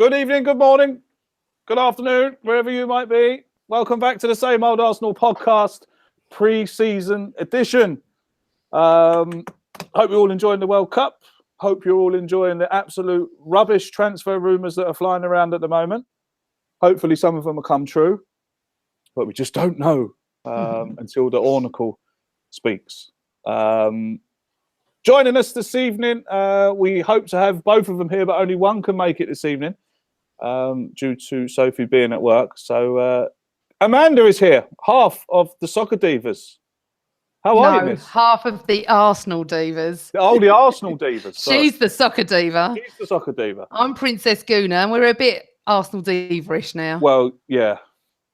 Good evening, good morning, good afternoon, wherever you might be. Welcome back to the Same Old Arsenal podcast, pre-season edition. Hope you're all enjoying the World Cup. Hope you're all enjoying the absolute rubbish transfer rumours that are flying around at the moment. Hopefully some of them will come true, but we just don't know until the Oracle speaks. Joining us this evening, we hope to have both of them here, but only one can make it this evening due to Sophie being at work. So Amanda is here, half of the Soccer Divas. How are you, miss? Half of the Arsenal Divas. Oh, the Arsenal Divas. She's the Soccer Diva. She's the Soccer Diva. I'm Princess Guna, and we're a bit Arsenal Diva-ish now. Well, yeah.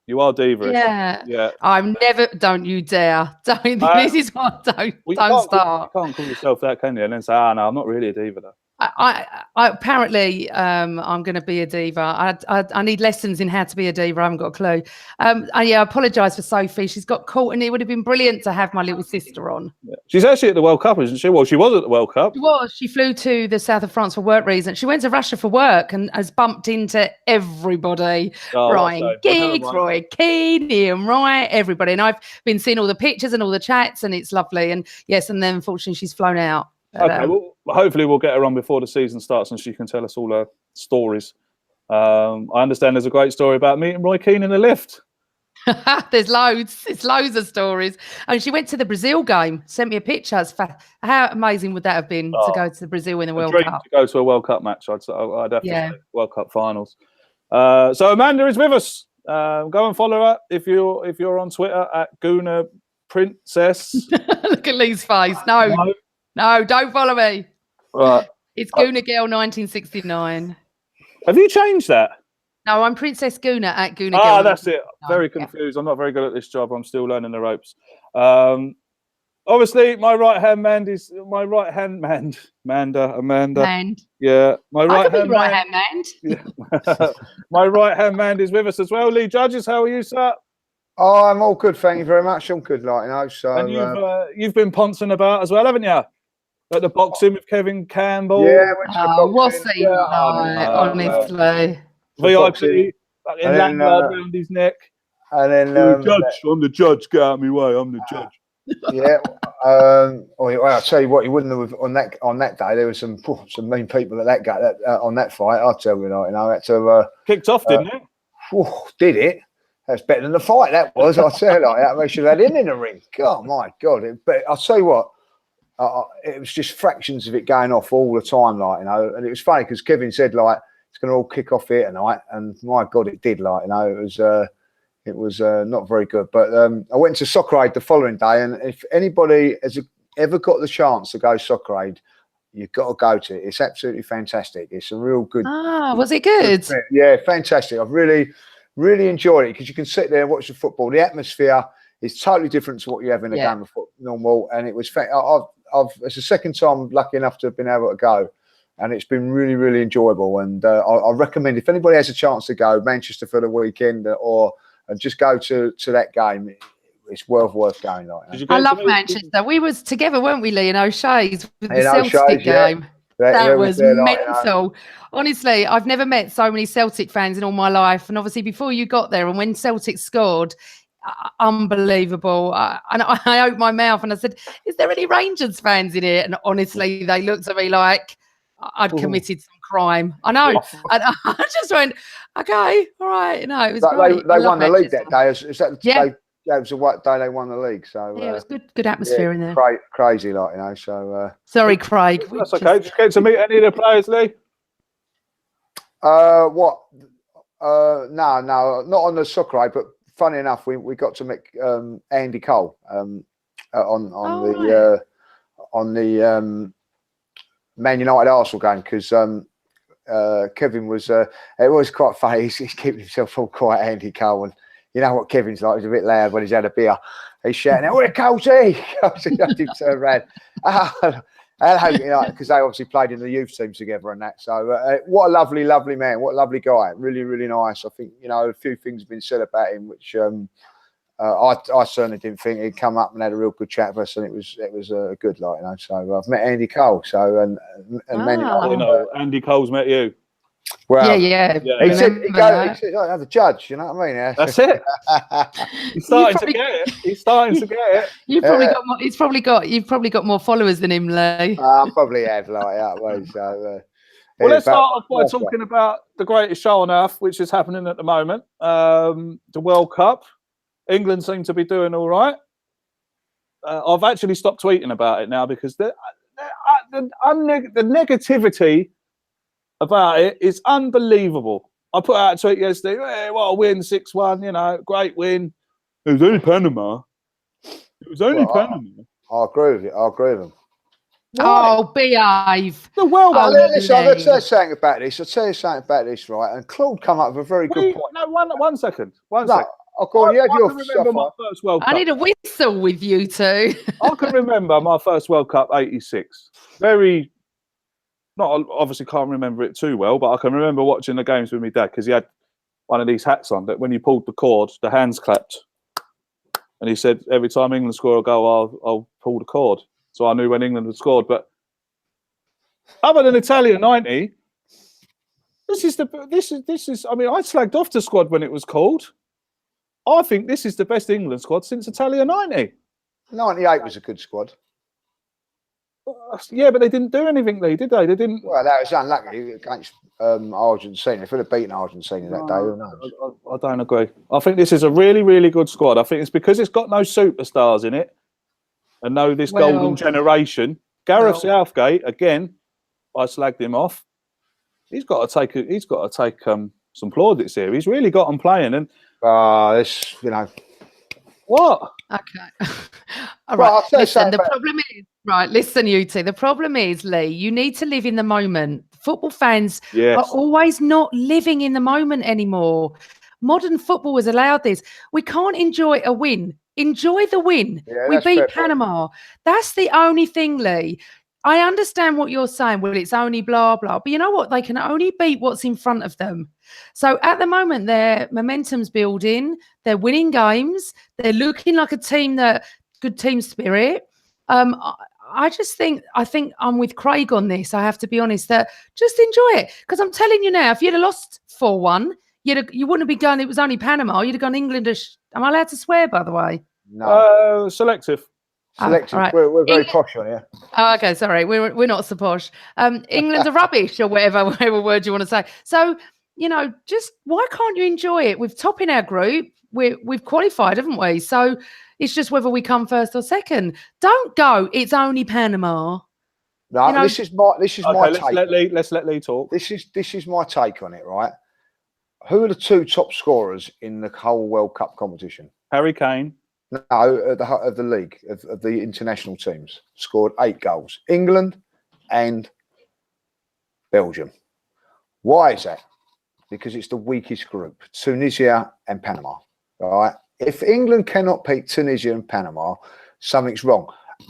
You are diva. Yeah. I'm never. Don't you dare. Don't. This is what. Don't start. You can't call yourself that, can you? And then say, no, I'm not really a diva, though. I apparently I'm going to be a diva. I need lessons in how to be a diva. I haven't got a clue. I apologise for Sophie. She's got caught, and it would have been brilliant to have my little sister on. Yeah. She's actually at the World Cup, isn't she? Well, she was at the World Cup. She was. She flew to the south of France for work reasons. She went to Russia for work and has bumped into everybody. Ryan Giggs, Roy Keane, Ian Wright, everybody. And I've been seeing all the pictures and all the chats, and it's lovely. And yes, and then unfortunately she's flown out. Okay, well, hopefully we'll get her on before the season starts and she can tell us all her stories. I understand there's a great story about meeting Roy Keane in the lift. There's loads. It's loads of stories. And she went to the Brazil game, sent me a picture. How amazing would that have been to go to Brazil in the World Cup? To go to a World Cup match, I'd have to say World Cup finals. So Amanda is with us. Go and follow her if you're on Twitter at Guna Princess. Look at Lee's face. No, don't follow me. Right. It's Guna Girl 1969. Have you changed that? No, I'm Princess Guna at Guna Girl. That's it. Very confused. I'm not very good at this job. I'm still learning the ropes. Obviously, my right-hand man is my right-hand man. Amanda. Yeah. My right-hand man. Yeah. My right-hand man is with us as well. Lee Judges, how are you, sir? Oh, I'm all good. Thank you very much. I'm good, So, and you've been poncing about as well, haven't you? At the boxing with Kevin Campbell. Yeah, what's he like, honestly? VIP, fucking lanyard around his neck. And then I'm the judge. Get out of my way. I'm the judge. Yeah. I'll tell you what, you wouldn't have on that day. There were some mean people at on that fight. I'll tell you, had to kicked off, didn't it? Did it? That's better than the fight. That was. I'll tell you like that. They should have had him in the ring. Oh my God! But I'll tell you what. It was just fractions of it going off all the time, and it was funny because Kevin said it's going to all kick off here tonight, and my God, it did, it was not very good. But I went to Soccer Aid the following day, and if anybody has ever got the chance to go Soccer Aid, you've got to go to it. It's absolutely fantastic. It's a real good. Was it good? Yeah, fantastic. I've really enjoyed it because you can sit there and watch the football. The atmosphere is totally different to what you have in a game of football normal, and it was. It's the second time I'm lucky enough to have been able to go, and it's been really, really enjoyable. And I recommend if anybody has a chance to go Manchester for the weekend and just go to that game, it's worth going. I love Manchester. We was together, weren't we, Lee, in O'Shea's with the Celtic game? That was mental. Honestly, I've never met so many Celtic fans in all my life. And obviously, before you got there, and when Celtic scored. Unbelievable. And I opened my mouth and I said, is there any Rangers fans in here? And honestly, they looked at me like I'd committed some crime. I know. And I just went, okay, all right. No, it was great. They won the league that day. Is that that was the day they won the league. So yeah, it was good atmosphere in there. Crazy, So sorry, Craig. That's okay. Did you get to meet any of the players, Lee? What? No, not on the Soccer Aid, but funny enough, we got to meet Andy Cole on the Man United Arsenal game because Kevin was. It was quite funny. He's keeping himself all quiet, Andy Cole, and you know what Kevin's like. He's a bit loud when he's had a beer. He's shouting, "Where Colesy?" I didn't turn around. Hello, because they obviously played in the youth teams together and that. So what a lovely man. What a lovely guy. Really, really nice. I think, a few things have been said about him, which I certainly didn't think. He'd come up and had a real good chat with us, and it was good, So I've met Andy Cole. So, and Andy Cole's met you. Well, yeah. He said, "I'm the judge." You know what I mean? That's it. He's starting to get it. He's starting to get it. You've probably got more. You've probably got more followers than him, Lee. I probably have like that way. So, well, let's start off by talking about the greatest show on earth, which is happening at the moment. The World Cup. England seem to be doing all right. I've actually stopped tweeting about it now because the negativity about it is unbelievable. I put out a tweet yesterday, hey, what a win, 6-1, you know, great win. It was only Panama. It was only Panama. I agree with you. I agree with him. Oh, behave. The world. Listen, I'll tell you something about this. I'll tell you something about this, right? And Claude come up with a very good point. No, one second. One second. I'll go on. You have your remember my first World Cup. I need a whistle with you two. I can remember my first World Cup, 86. Obviously can't remember it too well, but I can remember watching the games with my dad because he had one of these hats on that when you pulled the cord, the hands clapped. And he said, every time England score a goal, I'll pull the cord. So I knew when England had scored. But other than Italia 90, this is. I mean, I slagged off the squad when it was called. I think this is the best England squad since Italia 90. 98 was a good squad. Yeah, but they didn't do anything, did they? They didn't. Well, that was unlucky against Argentina. If they'd have beaten Argentina that day, who knows? I don't agree. I think this is a really, really good squad. I think it's because it's got no superstars in it and this golden generation. Gareth Southgate, again, I slagged him off. He's got to take some plaudits here. He's really got them playing. And this, you know. What? Okay. All right. Listen, the problem is, listen, you two. The problem is, Lee, you need to live in the moment. Football fans are always not living in the moment anymore. Modern football has allowed this. We can't enjoy a win. Enjoy the win. Yeah, we beat Panama. That's the only thing, Lee. I understand what you're saying. Well, it's only blah, blah. But you know what? They can only beat what's in front of them. So at the moment, their momentum's building. They're winning games. They're looking like a team good team spirit. I think I'm with Craig on this. I have to be honest that just enjoy it. Because I'm telling you now, if you'd have lost 4-1, you wouldn't be going, it was only Panama. You'd have gone England. Am I allowed to swear, by the way? No. Selective. Selective. Right. We're very posh on here. Oh, okay, sorry. We're not so posh. England's a rubbish or whatever word you want to say. So, you know, just why can't you enjoy it? We've top in our group. We've qualified, haven't we? So it's just whether we come first or second. Don't go, it's only Panama. No, you know, this is my take. Let's let Lee talk. This is my take on it, right? Who are the two top scorers in the whole World Cup competition? Harry Kane. No, of the league, of the international teams, scored 8 goals. England and Belgium. Why is that? Because it's the weakest group, Tunisia and Panama. All right. If England cannot beat Tunisia and Panama, something's wrong.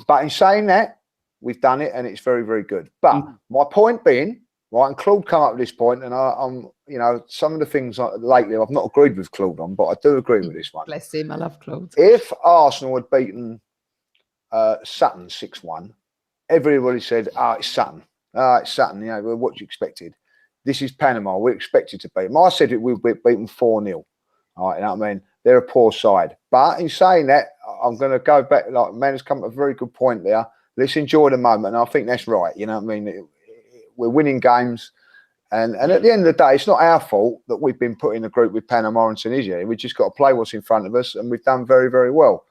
But in saying that, we've done it and it's very, very good. But my point being, right, and Claude come up with this point, and I'm, you know, some of the things lately I've not agreed with Claude on, but I do agree with this one. Bless him, I love Claude. If Arsenal had beaten Sutton 6-1, everybody said, it's Sutton. It's Sutton, you know, what you expected. This is Panama. We expected to beat them. I said we'd beat them 4-0. All right, you know what I mean? They're a poor side. But in saying that, I'm going to go back. Like, man has come up with a very good point there. Let's enjoy the moment. And I think that's right. You know what I mean? We're winning games. And at the end of the day, it's not our fault that we've been put in a group with Panama and Tunisia. We've just got to play what's in front of us. And we've done very, very well.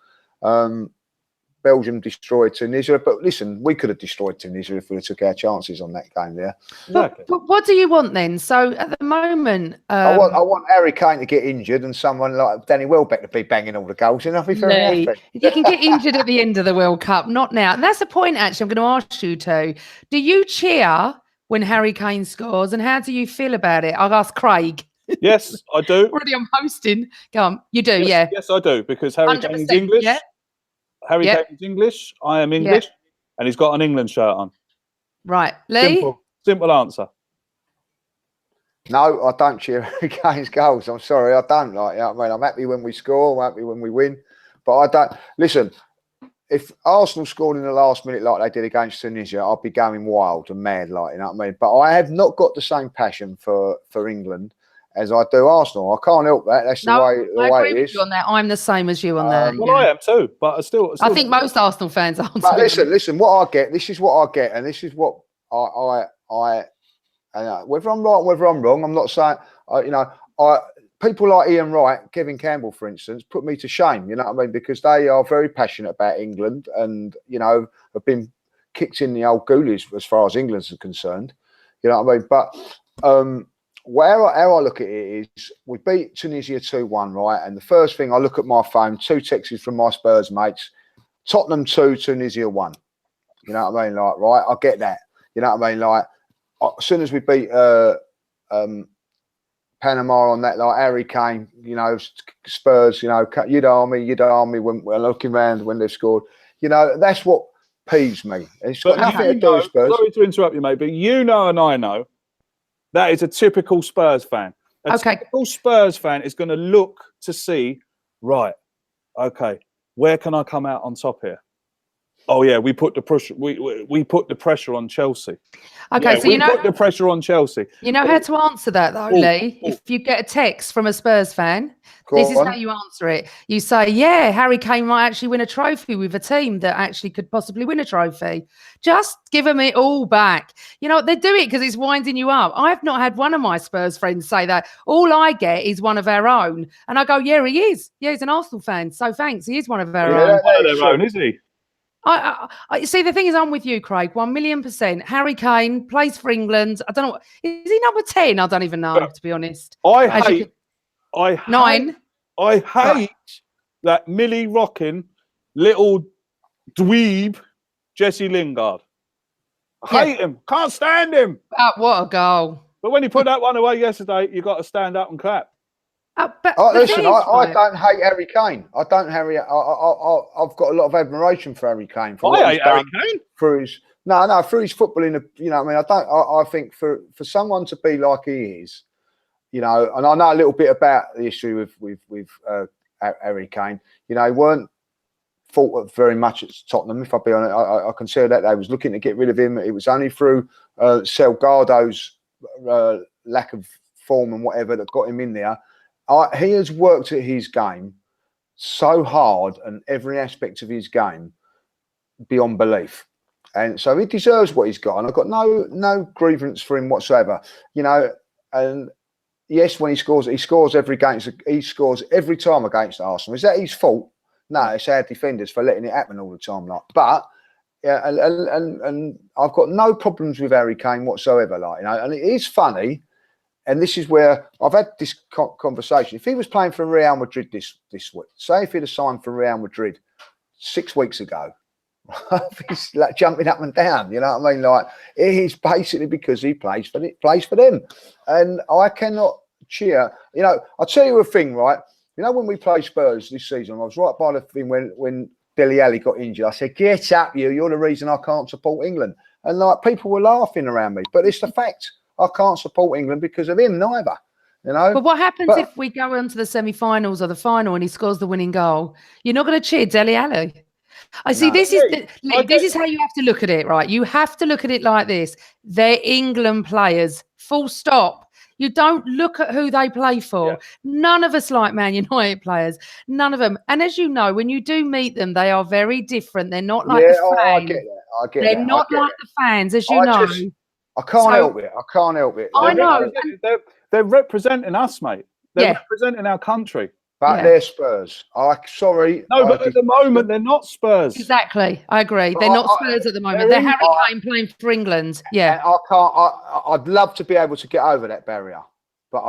Belgium destroyed Tunisia, but listen, we could have destroyed Tunisia if we took our chances on that game there. But what do you want then? So at the moment, I want Harry Kane to get injured and someone like Danny Welbeck to be banging all the goals, and I'll be very happy. You can get injured at the end of the World Cup, not now. And that's the point. Actually, I'm going to ask you to: do you cheer when Harry Kane scores, and how do you feel about it? I'll ask Craig. Yes, I do. Already, I'm hosting. Go on, you do, yeah. Yes, I do, because Harry Kane is English. Yeah. Harry Kane is English. I am English, and he's got an England shirt on. Right, Lee. Simple answer. No, I don't cheer Harry Kane's goals. I'm sorry, I don't. Like, you know what I mean, I'm happy when we score. I'm happy when we win, but I don't. Listen, if Arsenal scored in the last minute like they did against Tunisia, I'd be going wild and mad, like, you know what I mean? But I have not got the same passion for England as I do Arsenal. I can't help that. That's the way it is. You on that. I'm the same as you on that. Well, I am too, but I think most Arsenal fans are. But listen. What I get. This is what I get, and this is what I whether I'm right, whether I'm wrong, I'm not saying. People like Ian Wright, Kevin Campbell, for instance, put me to shame. You know what I mean? Because they are very passionate about England, and have been kicked in the old goolies as far as England's concerned. You know what I mean? But how I look at it is, we beat Tunisia 2-1, right? And the first thing I look at my phone, 2 texts from my Spurs mates: Tottenham 2, Tunisia 1. You know what I mean? Like, right? I get that. You know what I mean? Like, as soon as we beat Panama on that, like Harry Kane, Spurs, you'd arm me when we're looking around when they've scored. That's what peeves me. It's got nothing to do with Spurs. Sorry to interrupt you, mate, but and I know that is a typical Spurs fan. A typical Spurs fan is going to look to see, right, okay, where can I come out on top here? Oh yeah, we put the pressure. We put the pressure on Chelsea. Okay, so we put the pressure on Chelsea. You know how to answer that though, Lee. If you get a text from a Spurs fan, this is how you answer it. You say, "Yeah, Harry Kane might actually win a trophy with a team that actually could possibly win a trophy." Just give them it all back. They do it because it's winding you up. I've not had one of my Spurs friends say that. All I get is one of our own, and I go, "Yeah, he is. Yeah, he's an Arsenal fan. So thanks, he is one of our own." One of their own, is he? I see. The thing is, I'm with you, Craig. 1,000,000%. Harry Kane plays for England. I don't know. Is he number 10? I don't even know, to be honest. I hate 9. I hate that Millie rocking little dweeb Jesse Lingard. I hate him. Can't stand him. What a goal! But when he put that one away yesterday, you got to stand up and clap. Listen, I don't hate Harry Kane. I've got a lot of admiration for Harry Kane. I hate Harry Kane through his through his footballing. I think for someone to be like he is, and I know a little bit about the issue with Harry Kane. He weren't thought very much at Tottenham. If I be honest, I consider that they was looking to get rid of him. It was only through Salgado's lack of form and whatever that got him in there. He has worked at his game so hard and every aspect of his game beyond belief, and so he deserves what he's got. And I've got no grievance for him whatsoever. And yes, when he scores every time against Arsenal. Is that his fault? No, it's our defenders for letting it happen all the time. But yeah, and I've got no problems with Harry Kane whatsoever. And it is funny. And this is where I've had this conversation. If he was playing for Real Madrid this week, say if he'd have signed for Real Madrid 6 weeks ago, he's like jumping up and down. You know what I mean? Like, it is basically because he plays for them. And I cannot cheer. I'll tell you a thing, right? When we played Spurs this season, I was right by the thing when Dele Alli got injured. I said, "Get up, you! You're the reason I can't support England." And people were laughing around me, but it's the fact. I can't support England because of him, neither. But what happens if we go on to the semi-finals or the final and he scores the winning goal? You're not going to cheer Dele Alli. This is how you have to look at it, right? You have to look at it like this. They're England players, full stop. You don't look at who they play for. Yeah. None of us like Man United players. None of them. And as you know, when you do meet them, they are very different. They're not like the fans. I get that. They're not like the fans, as you know. I can't help it. I can't help it. I know. They're representing us, mate. They're representing our country. But they're Spurs. Sorry. No, but at the moment, they're not Spurs. Exactly. I agree. They're not Spurs at the moment. They're Harry Kane playing for England. Yeah. I can't. I'd love to be able to get over that barrier. But,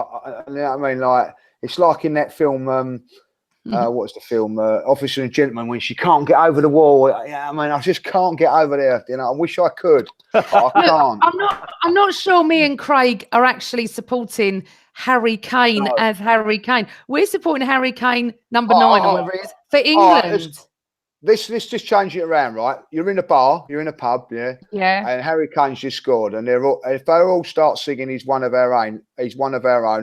you know what I mean? Like, it's like in that film, what's the film? Officer and Gentleman, when she can't get over the wall. I just can't get over there. I wish I could. I can't. I'm not sure me and Craig are actually supporting Harry Kane as Harry Kane. We're supporting Harry Kane number 9 or whatever it is for England. Let's just change it around, right? You're in a bar, you're in a pub, yeah, and Harry Kane's just scored, and if they all start singing, "He's one of our own,"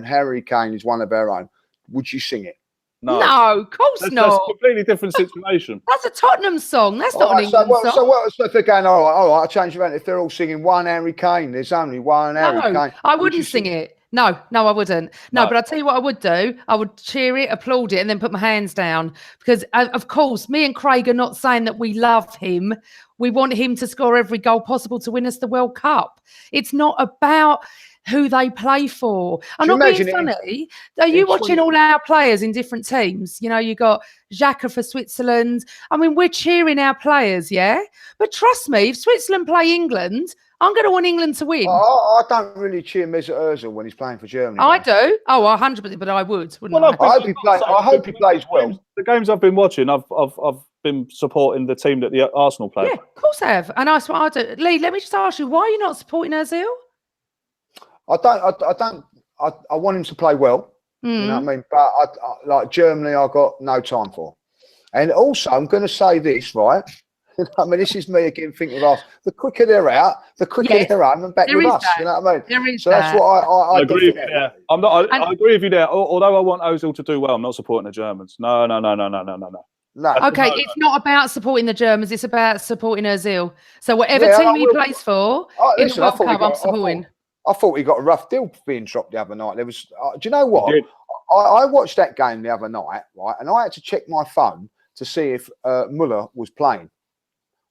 Harry Kane is one of our own. Would you sing it? No, of course That's not. a completely different situation. That's a Tottenham song. That's not an England song. So if they're going, all right, I'll change it. If they're all singing One Harry Kane, there's only one Harry Kane. I wouldn't sing it. No, I wouldn't. No, but I'll tell you what I would do. I would cheer it, applaud it, and then put my hands down. Because, of course, me and Craig are not saying that we love him. We want him to score every goal possible to win us the World Cup. It's not about who they play for. I'm not being funny. Are you watching all our players in different teams? You know, you got Xhaka for Switzerland. I mean, we're cheering our players, yeah? But trust me, if Switzerland play England, I'm going to want England to win. I don't really cheer Mesut Ozil when he's playing for Germany. I do. Oh, 100%, but I would, wouldn't I? I hope he plays well. The games I've been watching, I've been supporting the team that the Arsenal play. Yeah, of course I have. And that's what I do. Lee, let me just ask you, why are you not supporting Ozil? I want him to play well. You know what I mean? But I like Germany, I got no time for. And also, I'm going to say this, right? I mean, this is me again thinking of the quicker they're out, the quicker they're home and back with us. You know what I mean? So that's what I agree with you there. I agree with you there. Although I want Ozil to do well, I'm not supporting the Germans. No. Okay, it's not about supporting the Germans. It's about supporting Ozil. So whatever team he plays for, in the World Cup, I'm supporting. I thought he got a rough deal being dropped the other night. There was, do you know what? I watched that game the other night, right? And I had to check my phone to see if Muller was playing,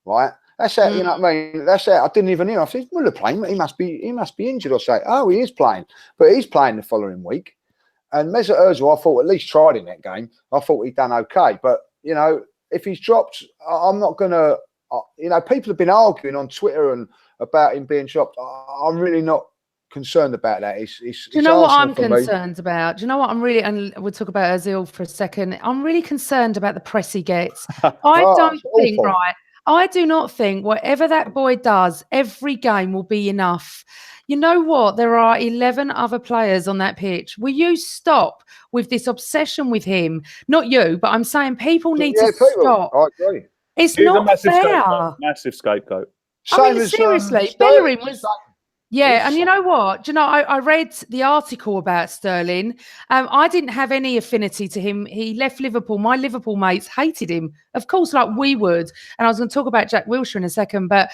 right? That's it. You know what I mean? That's it. I didn't even hear. I said, Muller playing? He must be injured or say, oh, he is playing, but he's playing the following week. And Mesut Ozil, I thought at least tried in that game. I thought he'd done okay, but you know, if he's dropped, I'm not gonna. You know, people have been arguing on Twitter and about him being dropped. I'm really not concerned about that. Do you know what I'm concerned about? Do you know what I'm really, and we'll talk about Ozil for a second. I'm really concerned about the press he gets. I do not think whatever that boy does, every game will be enough. You know what? There are 11 other players on that pitch. Will you stop with this obsession with him? Not you, but I'm saying people need to stop. I agree. It's not fair. Massive scapegoat. I mean, seriously, Bellerin was... Yeah, and you know what? Do you know, I read the article about Sterling. I didn't have any affinity to him. He left Liverpool. My Liverpool mates hated him, of course, like we would. And I was going to talk about Jack Wilshere in a second, but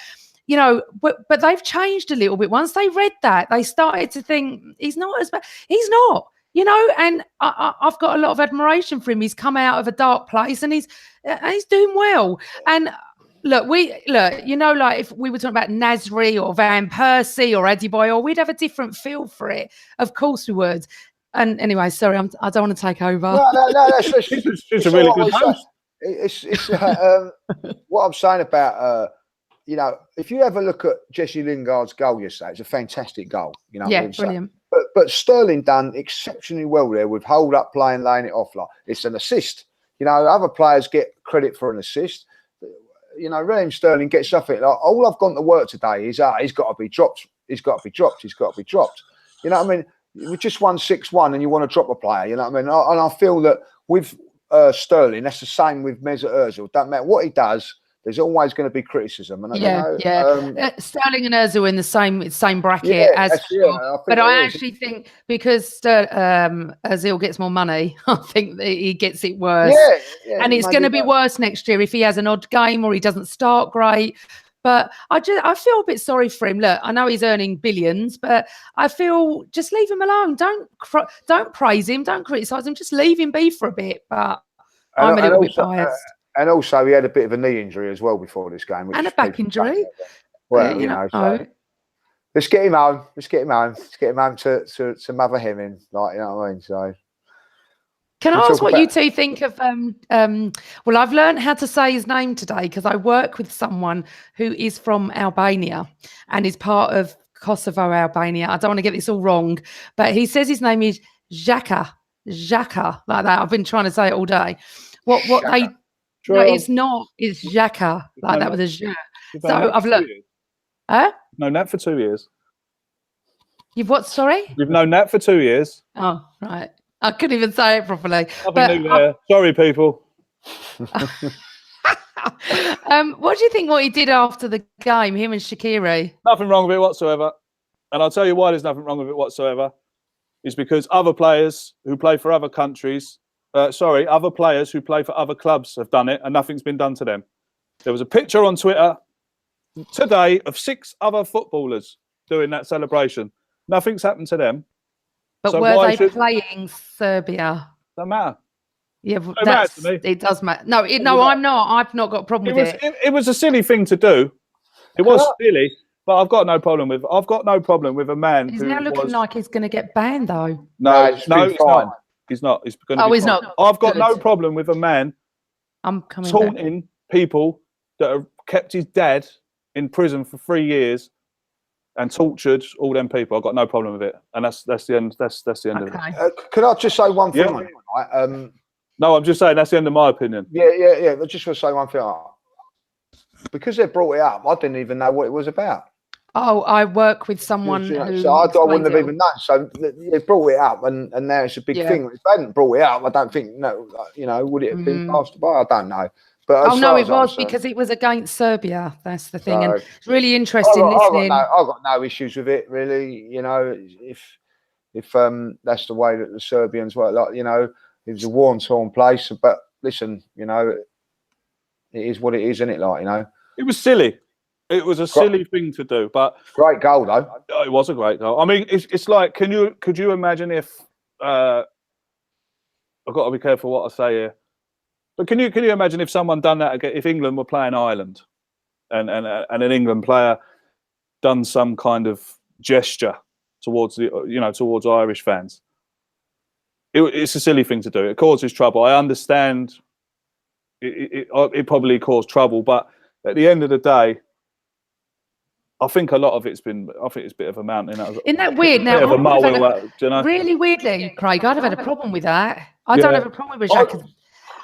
you know, but they've changed a little bit. Once they read that, they started to think he's not as bad. He's not, you know. And I've got a lot of admiration for him. He's come out of a dark place, and he's doing well. And Look, you know, like if we were talking about Nasri or Van Persie or Adebayor, we'd have a different feel for it. Of course we would. And anyway, sorry, I don't want to take over. No, it's a really good host. It's what I'm saying about, you know, if you ever look at Jesse Lingard's goal yesterday, it's a fantastic goal. You know, yeah, brilliant. But Sterling done exceptionally well there with hold up play and laying it off. Like it's an assist. You know, other players get credit for an assist. You know, Raheem Sterling gets something like, all I've gone to work today is he's got to be dropped. He's got to be dropped. He's got to be dropped. You know what I mean? We just won 6-1 and you want to drop a player. You know what I mean? And I feel that with Sterling, that's the same with Mesut Ozil. Don't matter what he does, there's always going to be criticism. And Sterling and Ozil in the same bracket but I actually think because Ozil gets more money, I think that he gets it worse. And it's going to be worse next year if he has an odd game or he doesn't start great. But I feel a bit sorry for him. Look, I know he's earning billions, but I feel just leave him alone. Don't praise him. Don't criticize him. Just leave him be for a bit. But I'm a little bit biased. And also, he had a bit of a knee injury as well before this game. And a back injury. Well, you know. So let's get him home. Let's get him home to mother him in. Like, you know what I mean? So. Can I ask what you two think of? Well, I've learned how to say his name today because I work with someone who is from Albania and is part of Kosovo, Albania. I don't want to get this all wrong, but he says his name is Xhaka, like that. I've been trying to say it all day. What Xhaka. they... No, it's not. It's Xhaka, like that with a J. So I've learned. Huh? Known that for 2 years. You've what? Sorry? We've known that for 2 years. Oh, right. I couldn't even say it properly. Nothing new there. Sorry, people. What do you think what he did after the game, him and Shaqiri? Nothing wrong with it whatsoever. And I'll tell you why there's nothing wrong with it whatsoever. Is because other players who play for other countries other players who play for other clubs have done it and nothing's been done to them. There was a picture on Twitter today of 6 other footballers doing that celebration. Nothing's happened to them. But So were they playing Serbia? Doesn't matter. Yeah, to me. It does matter. No, I'm not. I've not got a problem with it. It was a silly thing to do. It was silly, but I've got no problem with a man. He's now looking like he's going to get banned, though. No, he's not. He's not. He's going to be he's fine. not. I've got no problem with a man taunting people that have kept his dad in prison for 3 years and tortured all them people. I've got no problem with it, and that's the end. That's the end of it. Could I just say one thing? Yeah. No, I'm just saying that's the end of my opinion. Yeah. I just want to say one thing. Because they brought it up, I didn't even know what it was about. Oh, I work with someone who. So I wouldn't have even known. So they brought it up, and now it's a big thing. If they hadn't brought it up, I don't think. No, would it have been passed by? I don't know. But no, it was because it was against Serbia. That's the thing, and it's really interesting listening. I've got no issues with it, really. If that's the way that the Serbians work, it was a war-torn place. But listen, it is what it is, isn't it? It was silly. It was a silly thing to do, but great goal though. It was a great goal. I mean, it's like, could you imagine if I've got to be careful what I say here, but can you imagine if someone done that again, if England were playing Ireland, and an England player done some kind of gesture towards towards Irish fans? It's a silly thing to do. It causes trouble. I understand. It probably caused trouble, but at the end of the day, I think a lot of it's been. I think it's a bit of a mountain. Isn't that weird? Now, really weirdly, Craig, I'd have had a problem with that. I don't have a problem with Jack.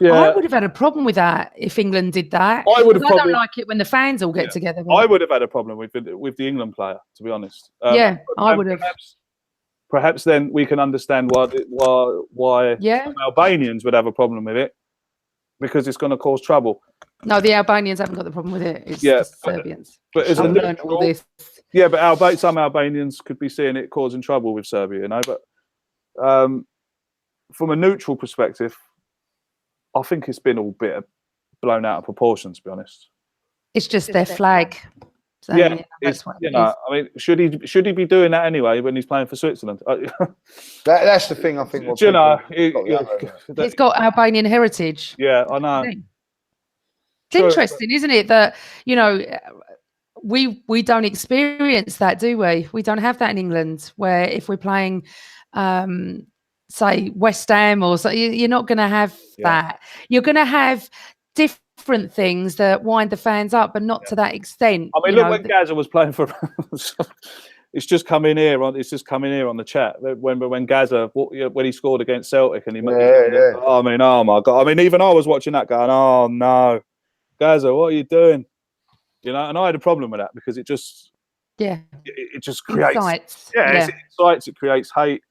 I would have had a problem with that if England did that. I don't like it when the fans all get together. I would have had a problem with the England player, to be honest. I would have. Perhaps then we can understand why Albanians would have a problem with it, because it's going to cause trouble. No, the Albanians haven't got the problem with it. It's the Serbians. But as all this. Yeah, but some Albanians could be seeing it causing trouble with Serbia, But from a neutral perspective, I think it's been all a bit blown out of proportion, to be honest. It's just their flag. So, that's what I mean, should he be doing that anyway when he's playing for Switzerland? That's the thing. I think. He's got Albanian heritage. Yeah, I know. It's interesting, isn't it, that we don't experience that, do we? We don't have that in England, where if we're playing, say, West Ham or so, you're not going to have that. You're going to have different things that wind the fans up, but not to that extent. I mean, look, when Gaza was playing for, it's just come in here on. It's just coming here on the chat when Gaza, when he scored against Celtic, and he. I mean, oh my God! I mean, even I was watching that going, oh no, Gaza, what are you doing? And I had a problem with that because it just, it just creates, it incites, it creates hate.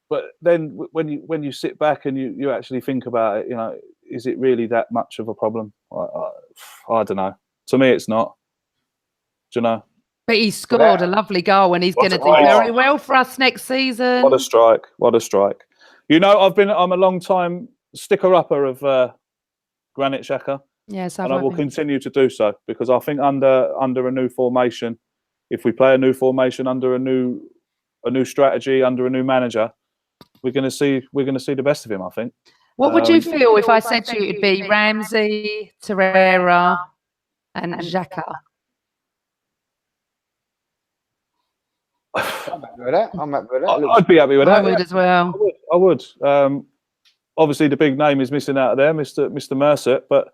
But then when you sit back and you actually think about it, is it really that much of a problem? I don't know. To me, it's not. Do you know? But he scored a lovely goal, and he's going to do very well for us next season. What a strike! What a strike! I'm a long time sticker-upper of Granit Xhaka. Yes, and I will continue to do so, because I think under a new formation, if we play a new formation under a new strategy, under a new manager, we're going to see the best of him, I think. What would you feel if I said to you it'd be Ramsey, Torreira, and Xhaka? I'm happy with that. I'd be happy with that. I would as well. I would. Obviously, the big name is missing out of there, Mr. Mercer, but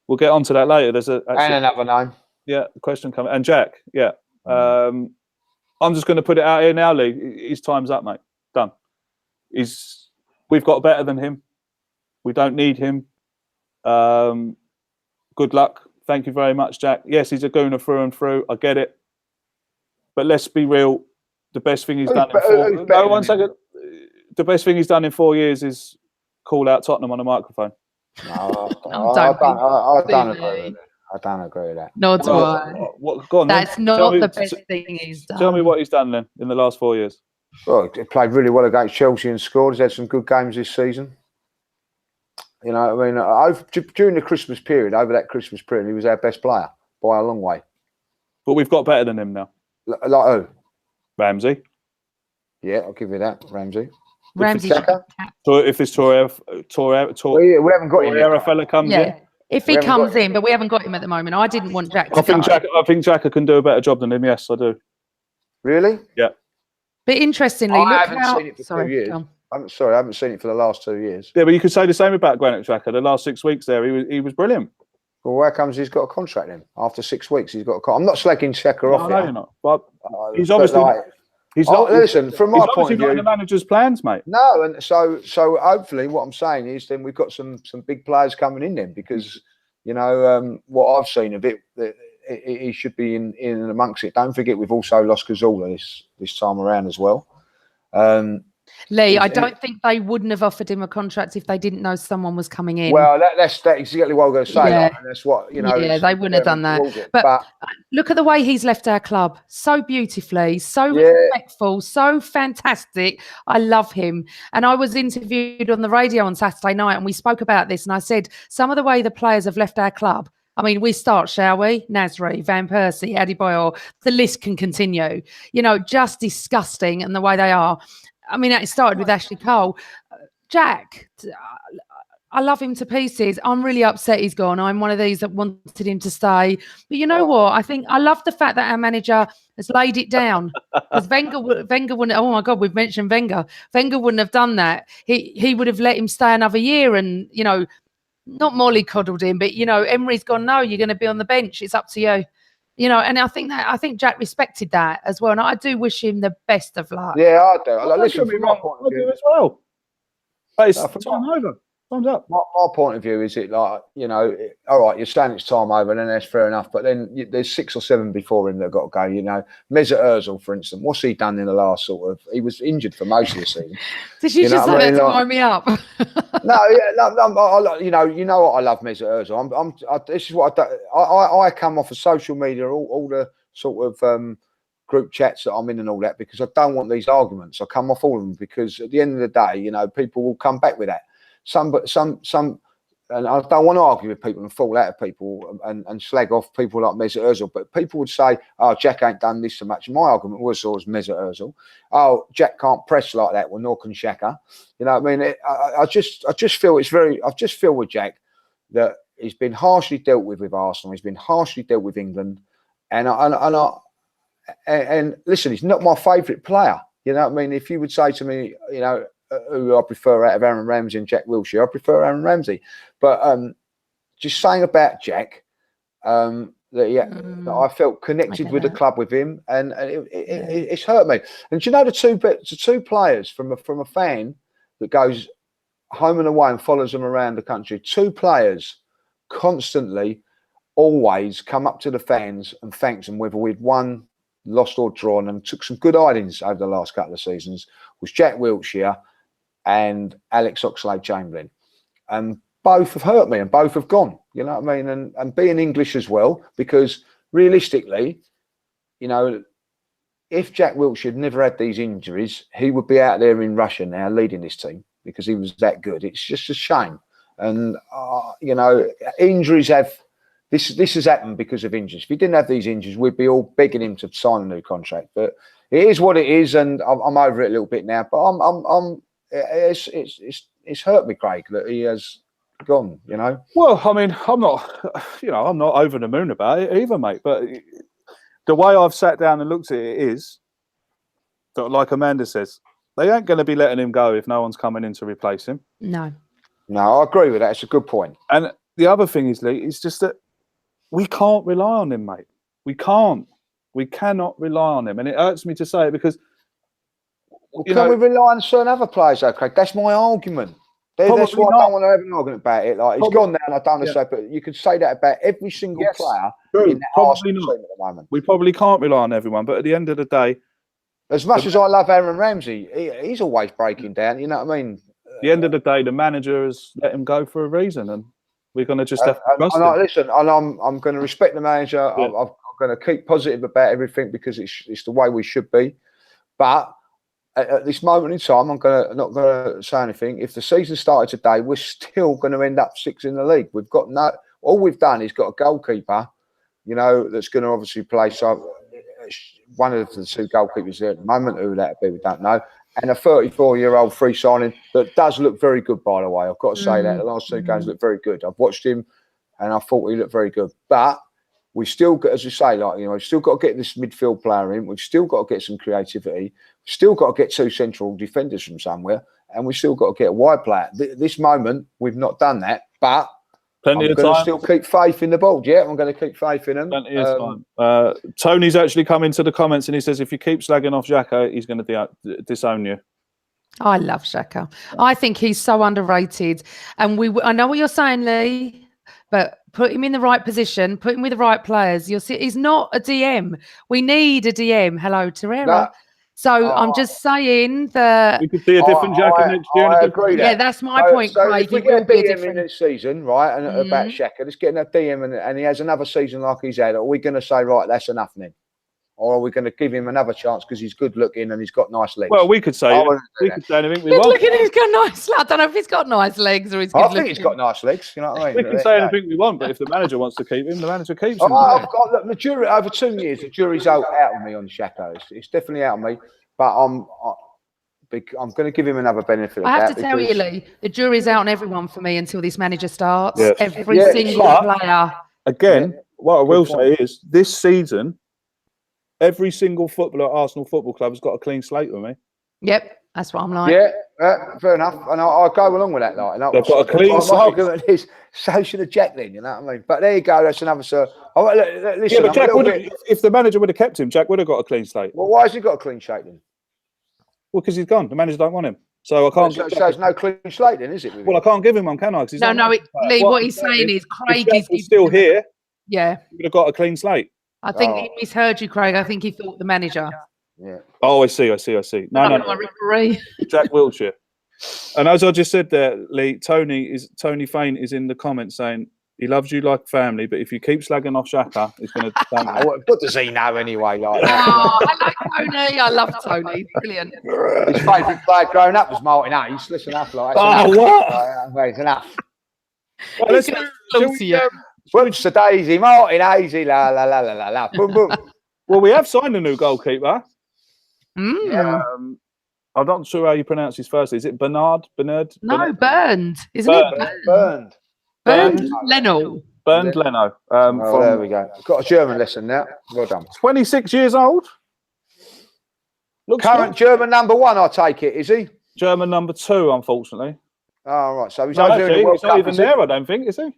we'll get onto that later. There's and another name. Yeah, question coming. And Jack, yeah. I'm just going to put it out here now, Lee. His time's up, mate. Done. We've got better than him. We don't need him. Good luck. Thank you very much, Jack. Yes, he's a gooner through and through. I get it. But let's be real. The best thing he's done in 4 years is call out Tottenham on a microphone. No, I don't agree with that. I don't agree with that. No, do I. Go on, that's then. not the best thing he's done. Tell me what he's done then in the last 4 years. Well, he played really well against Chelsea and scored. He's had some good games this season. You know, I mean, during the Christmas period, over that Christmas period, he was our best player by a long way. But we've got better than him now. Like who? Ramsey. Yeah, I'll give you that, Ramsey. Ramsey. So if this Torreira we haven't got him. Fella comes in. If he comes in, but we haven't got him at the moment. I didn't want Jack. I think Xhaka can do a better job than him. Yes, I do. Really? Yeah. But interestingly, I haven't seen it for 2 years. I'm sorry, I haven't seen it for the last 2 years. Yeah, but you could say the same about Granit Xhaka. The last 6 weeks there, he was brilliant. Well, where comes he's got a contract then? After 6 weeks, he's got a contract. I'm not slagging Xhaka off. No, you're not. But he's obviously he's not. Listen, from my point of view, the manager's plans, mate. No, and so hopefully, what I'm saying is, then we've got some big players coming in then, because you know what I've seen of it, he should be in amongst it. Don't forget, we've also lost Cazorla this time around as well. Lee, I don't think they wouldn't have offered him a contract if they didn't know someone was coming in. Well, that's exactly what I'm going to say. Yeah. Like, and that's what, you know. Yeah, they wouldn't have done that. But look at the way he's left our club. So beautifully, so respectful, so fantastic. I love him. And I was interviewed on the radio on Saturday night and we spoke about this. And I said, some of the way the players have left our club. I mean, we start, shall we? Nasri, Van Persie, Adebayor, the list can continue. You know, just disgusting and the way they are. I mean, it started with Ashley Cole. Jack, I love him to pieces. I'm really upset he's gone. I'm one of these that wanted him to stay. But you know what? I love the fact that our manager has laid it down. Because Wenger wouldn't, oh my God, we've mentioned Wenger. Wenger wouldn't have done that. He would have let him stay another year and, you know, not mollycoddled him, but, you know, Emery's gone, no, you're going to be on the bench. It's up to you. You know, and I think Jack respected that as well. And I do wish him the best of luck. Yeah, I do. Listen, from my point of view as well. But it's time over. Time's up. My point of view is it like, you know, all right, you're saying it's time over, and then that's fair enough. But then there's 6 or 7 before him that have got to go. You know, Mesut Ozil, for instance, what's he done in the last sort of? He was injured for most of the season. Did you just say that to wind me up? No, you know what, I love Mesut Ozil. This is what I come off of social media, all the sort of group chats that I'm in and all that, because I don't want these arguments. I come off all of them because at the end of the day, you know, people will come back with that. Some, and I don't want to argue with people and fall out of people and slag off people like Mesut Ozil, but people would say, "Oh, Jack ain't done this so much." My argument was always Mesut Ozil. Oh, Jack can't press like that. Well, nor can Xhaka. You know what I mean? I just feel I just feel with Jack that he's been harshly dealt with Arsenal. He's been harshly dealt with England, and listen, he's not my favourite player. You know what I mean? If you would say to me, you know, who I prefer out of Aaron Ramsey and Jack Wilshere, I prefer Aaron Ramsey. But just saying about Jack, that I felt connected with the club with him, and it's hurt me. And do you know the two players from a fan that goes home and away and follows them around the country? 2 players constantly, always come up to the fans and thanks them, whether we'd won, lost or drawn, and took some good idings over the last couple of seasons, was Jack Wilshere and Alex Oxlade-Chamberlain. And both have hurt me and both have gone, you know what I mean? And being English as well, because realistically, you know, if Jack Wilshere had never had these injuries, he would be out there in Russia now leading this team because he was that good. It's just a shame. And, you know, injuries have... This has happened because of injuries. If he didn't have these injuries, we'd be all begging him to sign a new contract. But it is what it is, and I'm over it a little bit now. But it's hurt me, Craig, that he has gone. You know. Well, I mean, I'm not over the moon about it either, mate. But the way I've sat down and looked at it is that, like Amanda says, they ain't going to be letting him go if no one's coming in to replace him. No, I agree with that. It's a good point. And the other thing is, Lee, it's just that we can't rely on him, mate. We can't. We cannot rely on him. And it hurts me to say it because... Can we rely on certain other players, though, Craig? That's my argument. That's why I don't want to have an argument about it. Like, he's gone now and I don't want to say, but you could say that about every single player in the Arsenal team at the moment. We probably can't rely on everyone, but at the end of the day... As much as I love Aaron Ramsey, he's always breaking down, you know what I mean? At the end of the day, the manager has let him go for a reason, and we're going to just have to trust him. Listen, and I'm going to respect the manager. Yeah. I'm going to keep positive about everything because it's the way we should be. But at this moment in time, I'm not gonna say anything. If the season started today, we're still going to end up 6th in the league. We've got all we've done is got a goalkeeper, you know, that's going to obviously play. So one of the 2 goalkeepers there at the moment, who that be, we don't know, and a 34-year-old free signing that does look very good, by the way. I've got to say that the last 2 games look very good. I've watched him, and I thought he looked very good, but we still got, as you say, like, you know, we've still got to get this midfield player in. We've still got to get some creativity. We've still got to get 2 central defenders from somewhere, and we've still got to get a wide player. This moment, we've not done that, but Plenty I'm of going to time. still keep faith in the board. Yeah, I'm going to keep faith in them. Plenty of time. Tony's actually come into the comments and he says, if you keep slagging off Xhaka, he's going to disown you. I love Xhaka. I think he's so underrated. And I know what you're saying, Lee, but put him in the right position, put him with the right players. You'll see he's not a DM. We need a DM. Hello, Terrera. So I'm just saying that we could see a different Xhaka next year. I agree. Yeah, that's my point, Craig. If we get a DM in this season, right, and about Xhaka, let's get a DM and he has another season like he's had, are we going to say, right, that's enough then? Or are we going to give him another chance because he's good looking and he's got nice legs? Well, we could say anything we good want. Looking, he's got nice. I don't know if he's got nice legs or he's good looking. I think he's got nice legs. You know what I mean? We can say anything we want, but if the manager wants to keep him, the manager keeps him. I've got the jury over 2 years. The jury's out on me on Xhaka. It's definitely out on me. But I'm going to give him another benefit. I have to tell you, Lee, the jury's out on everyone for me until this manager starts. Yes. Every single player. Again, what I will say is this season, every single footballer at Arsenal Football Club has got a clean slate with me. Yep, that's what I'm like. Yeah, fair enough. And I'll go along with that. Like, they've got a clean slate. My argument is, so should have Jack then, you know what I mean? But there you go, that's another, sir. Listen, yeah, but Jack if the manager would have kept him, Jack would have got a clean slate. Well, why has he got a clean slate then? Well, because he's gone. The manager don't want him. So I can't. So there's no clean slate then, is it? Well, I can't give him one, can I? Lee, what he's saying is Craig is still here. Yeah. He would have got a clean slate. I think he misheard you, Craig. I think he thought the manager. Yeah. Oh, I see. No. Jack Wilshere. And as I just said there, Lee, Tony Fain is in the comments saying he loves you like family, but if you keep slagging off Xhaka, it's going to. What does he know anyway? Like that? Oh, I like Tony. I love Tony. Brilliant. His favourite player growing up was Martin Hayes. Listen up, like. What? It's enough. Well, let's Whoops, a daisy, Martin Hayes, la la la la la, boom boom. Well, we have signed a new goalkeeper. Mm. I'm not sure how you pronounce his first. Is it Bernard? No, Burned. Isn't it? Burned Leno. Burned Leno. There we go. Got a German lesson now. Well done. 26 years old. Looks current good. German number 1, I take it, is he? German number 2, unfortunately. Oh, right. So he's not even there, I don't think, is he?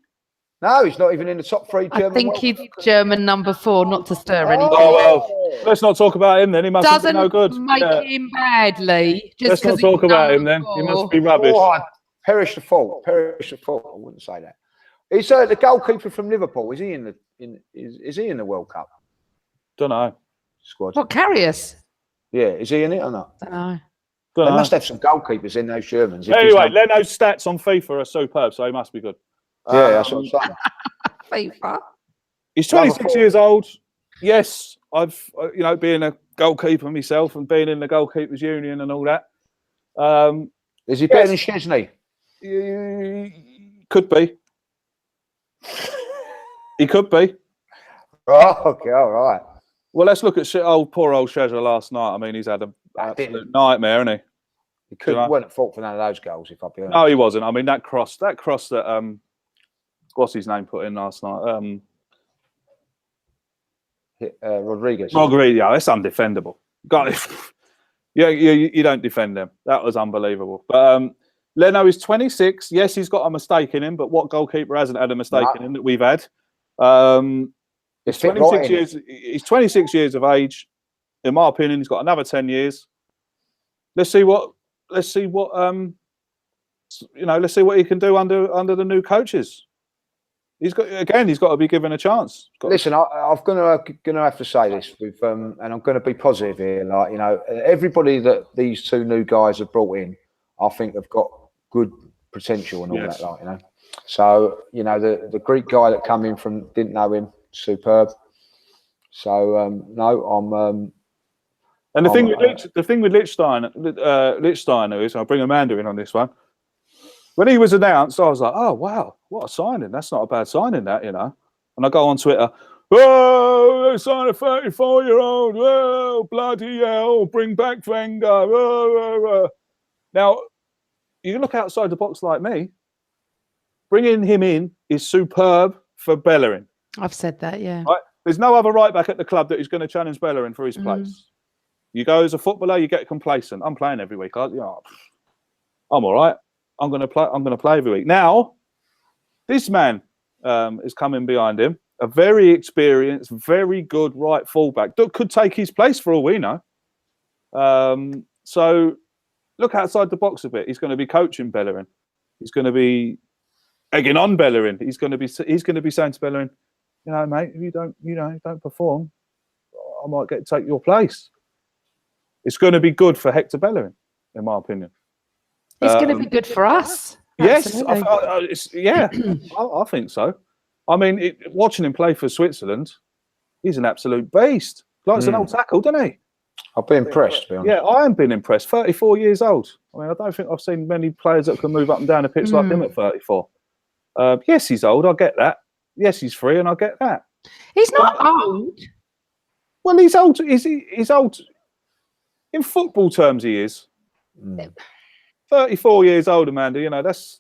No, he's not even in the top 3 German. I think he's German number 4, not to stir anything. Oh, well, let's not talk about him then. He must be no good. Make him badly. Let's not talk about him then. He must be rubbish. Oh, perish the fault. Perish the fault. I wouldn't say that. He's the goalkeeper from Liverpool. Is he in the World Cup? Don't know. Squad. What, Karius? Yeah, is he in it or not? Don't know. They must have some goalkeepers in those Germans. Anyway, Leno's stats on FIFA are superb, so he must be good. Yeah, that's what I'm saying. FIFA. He's 26 years old. Yes, I've being a goalkeeper myself and being in the goalkeepers union and all that. Is he better than Szczesny? Could be. He could be. Oh, okay, all right. Well, let's look at poor old Szczesny last night. I mean, he's had an absolute nightmare, hasn't he? He wasn't at fault for none of those goals, if I'll be honest. No, he wasn't. I mean, that cross that what's his name put in last night? Rodriguez. Yeah, that's undefendable. You don't defend him. That was unbelievable. But Leno is 26. Yes, he's got a mistake in him, but what goalkeeper hasn't had a mistake in him that we've had? He's 26 years. He's 26 years of age. In my opinion, he's got another 10 years. Let's see what he can do under the new coaches. He's got to be given a chance. Listen, I'm gonna have to say this and I'm going to be positive here. Like, everybody that these 2 new guys have brought in, I think have got good potential and all that. Like, so the Greek guy that come in from didn't know him, superb. So no, And the thing with Lichtsteiner is, I'll bring Amanda in on this one. When he was announced, I was like, "Oh wow, what a signing! That's not a bad signing, that, you know." And I go on Twitter, "Oh, they signed a 34-year-old! Oh, bloody hell! Bring back Wenger!" Oh. Now, you look outside the box like me. Bringing him in is superb for Bellerin. I've said that, yeah. Right? There's no other right back at the club that is going to challenge Bellerin for his place. You go as a footballer, you get complacent. I'm playing every week. I'm all right. I'm going to play every week. Now, this man is coming behind him. A very experienced, very good right fullback that could take his place for all we know. So look outside the box a bit. He's going to be coaching Bellerin. He's going to be egging on Bellerin. He's going to be saying to Bellerin, "You know, mate, if you don't perform, I might take your place." It's going to be good for Hector Bellerin, in my opinion. It's going to be good for us. Yes, I think so. I mean, watching him play for Switzerland, he's an absolute beast. Likes an old tackle, doesn't he? I've been impressed, to be honest. Yeah, I am been impressed. 34 years old. I mean, I don't think I've seen many players that can move up and down the pitch like him at 34. Yes, he's old. I get that. Yes, he's free, and I get that. He's not old. Well, he's old. He's old. In football terms, he is. 34 years old, Amanda. You know, that's...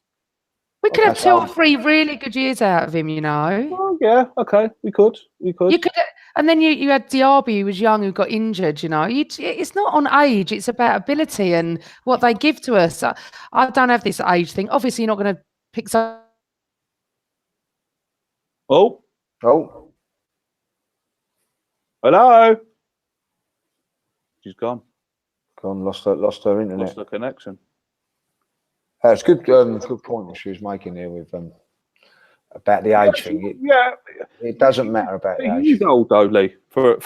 We could have 2 or 3 really good years out of him, you know. Oh, yeah, okay. We could. You could, and then you had Diaby, who was young, who got injured, you know. It's not on age. It's about ability and what they give to us. I don't have this age thing. Obviously, you're not going to pick some... Oh. Hello. She's gone. Lost her internet. Lost her connection. It's good point that she was making there with about the age thing. It doesn't matter about the age. He's old though, Lee, for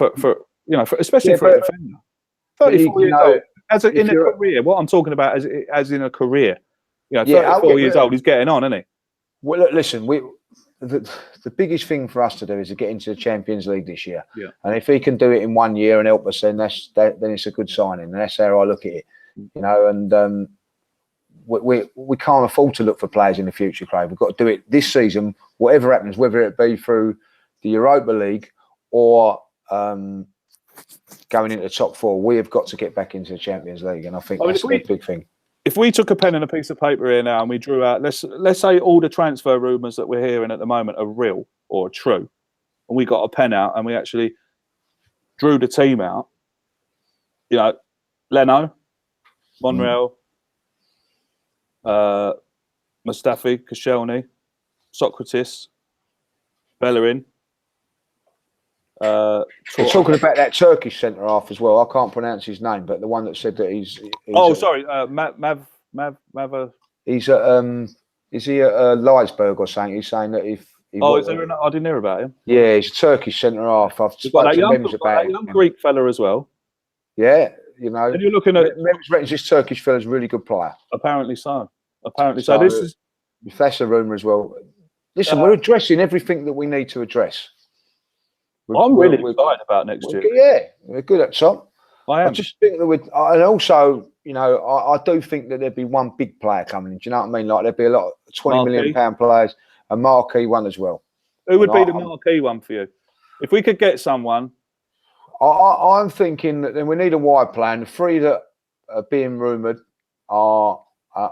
especially for a defender. 34 years old. In a career, what I'm talking about as in a career. You know, 34 years old, he's getting on, isn't he? Well, look, listen, the biggest thing for us to do is to get into the Champions League this year. Yeah. And if he can do it in 1 year and help us, then it's a good signing. And that's how I look at it. You know, and we can't afford to look for players in the future, Craig. We've got to do it this season, whatever happens, whether it be through the Europa League or going into the top 4. We have got to get back into the Champions League, and I think that's a big thing. If we took a pen and a piece of paper here now and we drew out, let's say all the transfer rumours that we're hearing at the moment are real or true, and we got a pen out and we actually drew the team out. You know, Leno, Monreal, Mustafi, Koscielny, Socrates, Bellerin. We're talking about that Turkish centre half as well. I can't pronounce his name, but the one that said that he's Mav. He's is he at Leipzig or something? He's saying that if is there I didn't hear about him. Yeah, he's Turkish centre half. I've spoken to Mems about that young Greek fella as well. Yeah, you know. And you're looking at Mems reckons this Turkish fella's a really good player. Apparently so. So this is if that's a rumour as well. Listen, we're addressing everything that we need to address. I'm really excited about next year. Yeah, we're good at top. I just think that and also, you know, I do think that there'd be one big player coming in. Do you know what I mean? Like there'd be a lot of £20 million players, a marquee one as well. Who would be the marquee one for you? If we could get someone. I'm thinking that then we need a wide plan. The 3 that are being rumoured are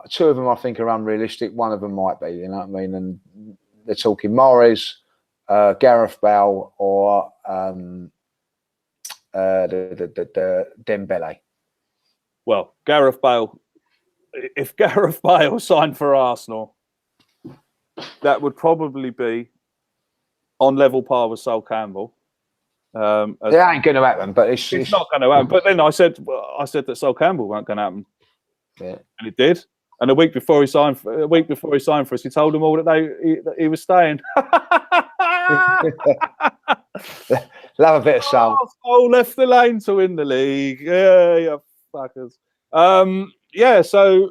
2 of them I think are unrealistic. One of them might be, you know what I mean? And they're talking Mahrez, Gareth Bale or the Dembele. Well, Gareth Bale. If Gareth Bale signed for Arsenal, that would probably be on level par with Sol Campbell. It ain't going to happen, but it's not going to happen. But then I said that Sol Campbell weren't going to happen. Yeah, and it did. And a week before he signed for us, he told them all that he was staying. Love a bit of Sol. Sol left the lane to win the league. Yeah, you fuckers. So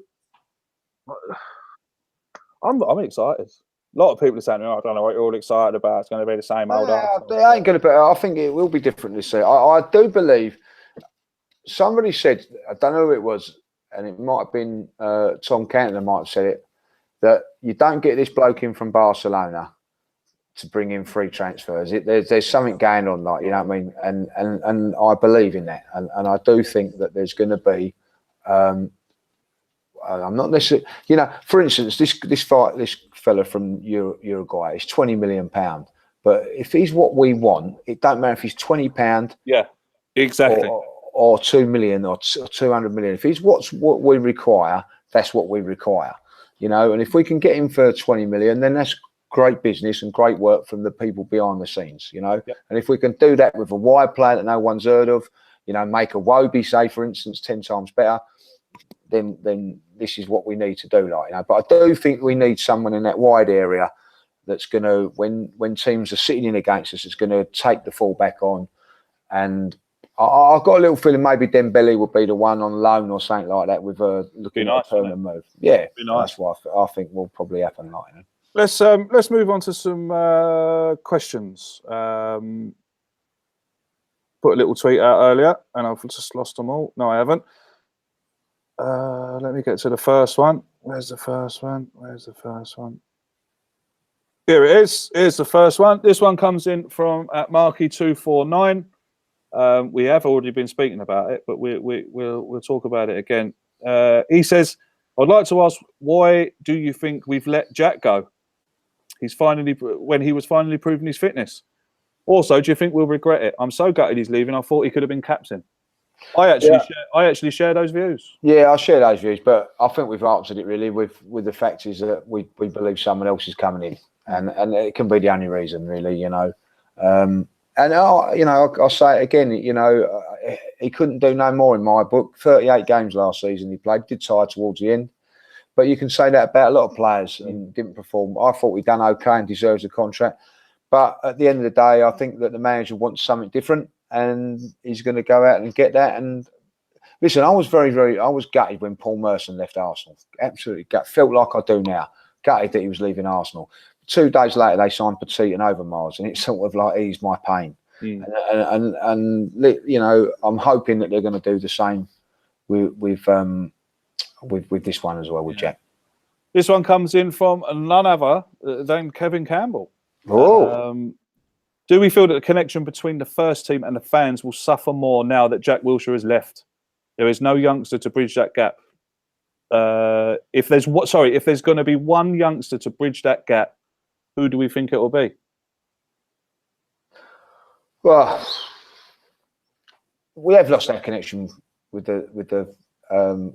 I'm excited. A lot of people are saying, I don't know what you're all excited about. It's going to be the same old. They ain't going to be. I think it will be different this year. I do believe somebody said, I don't know who it was, and it might have been Tom Canton that might have said it, that you don't get this bloke in from Barcelona to bring in free transfers. There's something going on, like, you know what I mean? And I believe in that. And I do think that there's going to be, I'm not necessarily, you know, for instance, this fella from Uruguay is £20 million. But if he's what we want, it don't matter if he's £20. Yeah, exactly. Or 2 million or 200 million. If he's what we require, that's what we require, you know. And if we can get him for 20 million, then that's great business and great work from the people behind the scenes, you know. Yep. And if we can do that with a wide player that no one's heard of, you know, make a Wobie, say, for instance, 10 times better, then this is what we need to do, like, you know. But I do think we need someone in that wide area that's going to, when teams are sitting in against us, it's going to take the full back on. And I've got a little feeling maybe Dembele will be the one on loan or something like that, with a looking at a permanent move. Yeah, that's what I think will probably happen. Like, you know. Let's move on to some questions. Put a little tweet out earlier, and I've just lost them all. No, I haven't. Let me get to the first one. Where's the first one? Here it is. Here's the first one. This one comes in from at Marky249. We have already been speaking about it, but we'll talk about it again. He says, "I'd like to ask, why do you think we've let Jack go? When he was finally proving his fitness. Also, do you think we'll regret it? I'm so gutted he's leaving. I thought he could have been captain." I actually share those views. Yeah, I share those views, but I think we've answered it really with the fact is that we believe someone else is coming in, and it can be the only reason, really, you know. And you know, I'll say it again, you know, he couldn't do no more in my book. 38 games last season he played, did tire towards the end, but you can say that about a lot of players and didn't perform. I thought he'd done okay and deserves a contract, but at the end of the day, I think that the manager wants something different, and he's going to go out and get that. And listen, I was I was gutted when Paul Merson left Arsenal. Absolutely gutted. Felt like I do now. Gutted that he was leaving Arsenal. 2 days later, they signed Petit and Overmars, and it sort of like eased my pain. And you know, I'm hoping that they're going to do the same with this one as well, with Jack. This one comes in from none other than Kevin Campbell. Oh. Do we feel that the connection between the first team and the fans will suffer more now that Jack Wilshere has left? There is no youngster to bridge that gap. If there's going to be one youngster to bridge that gap, who do we think it will be? Well, we have lost that connection with the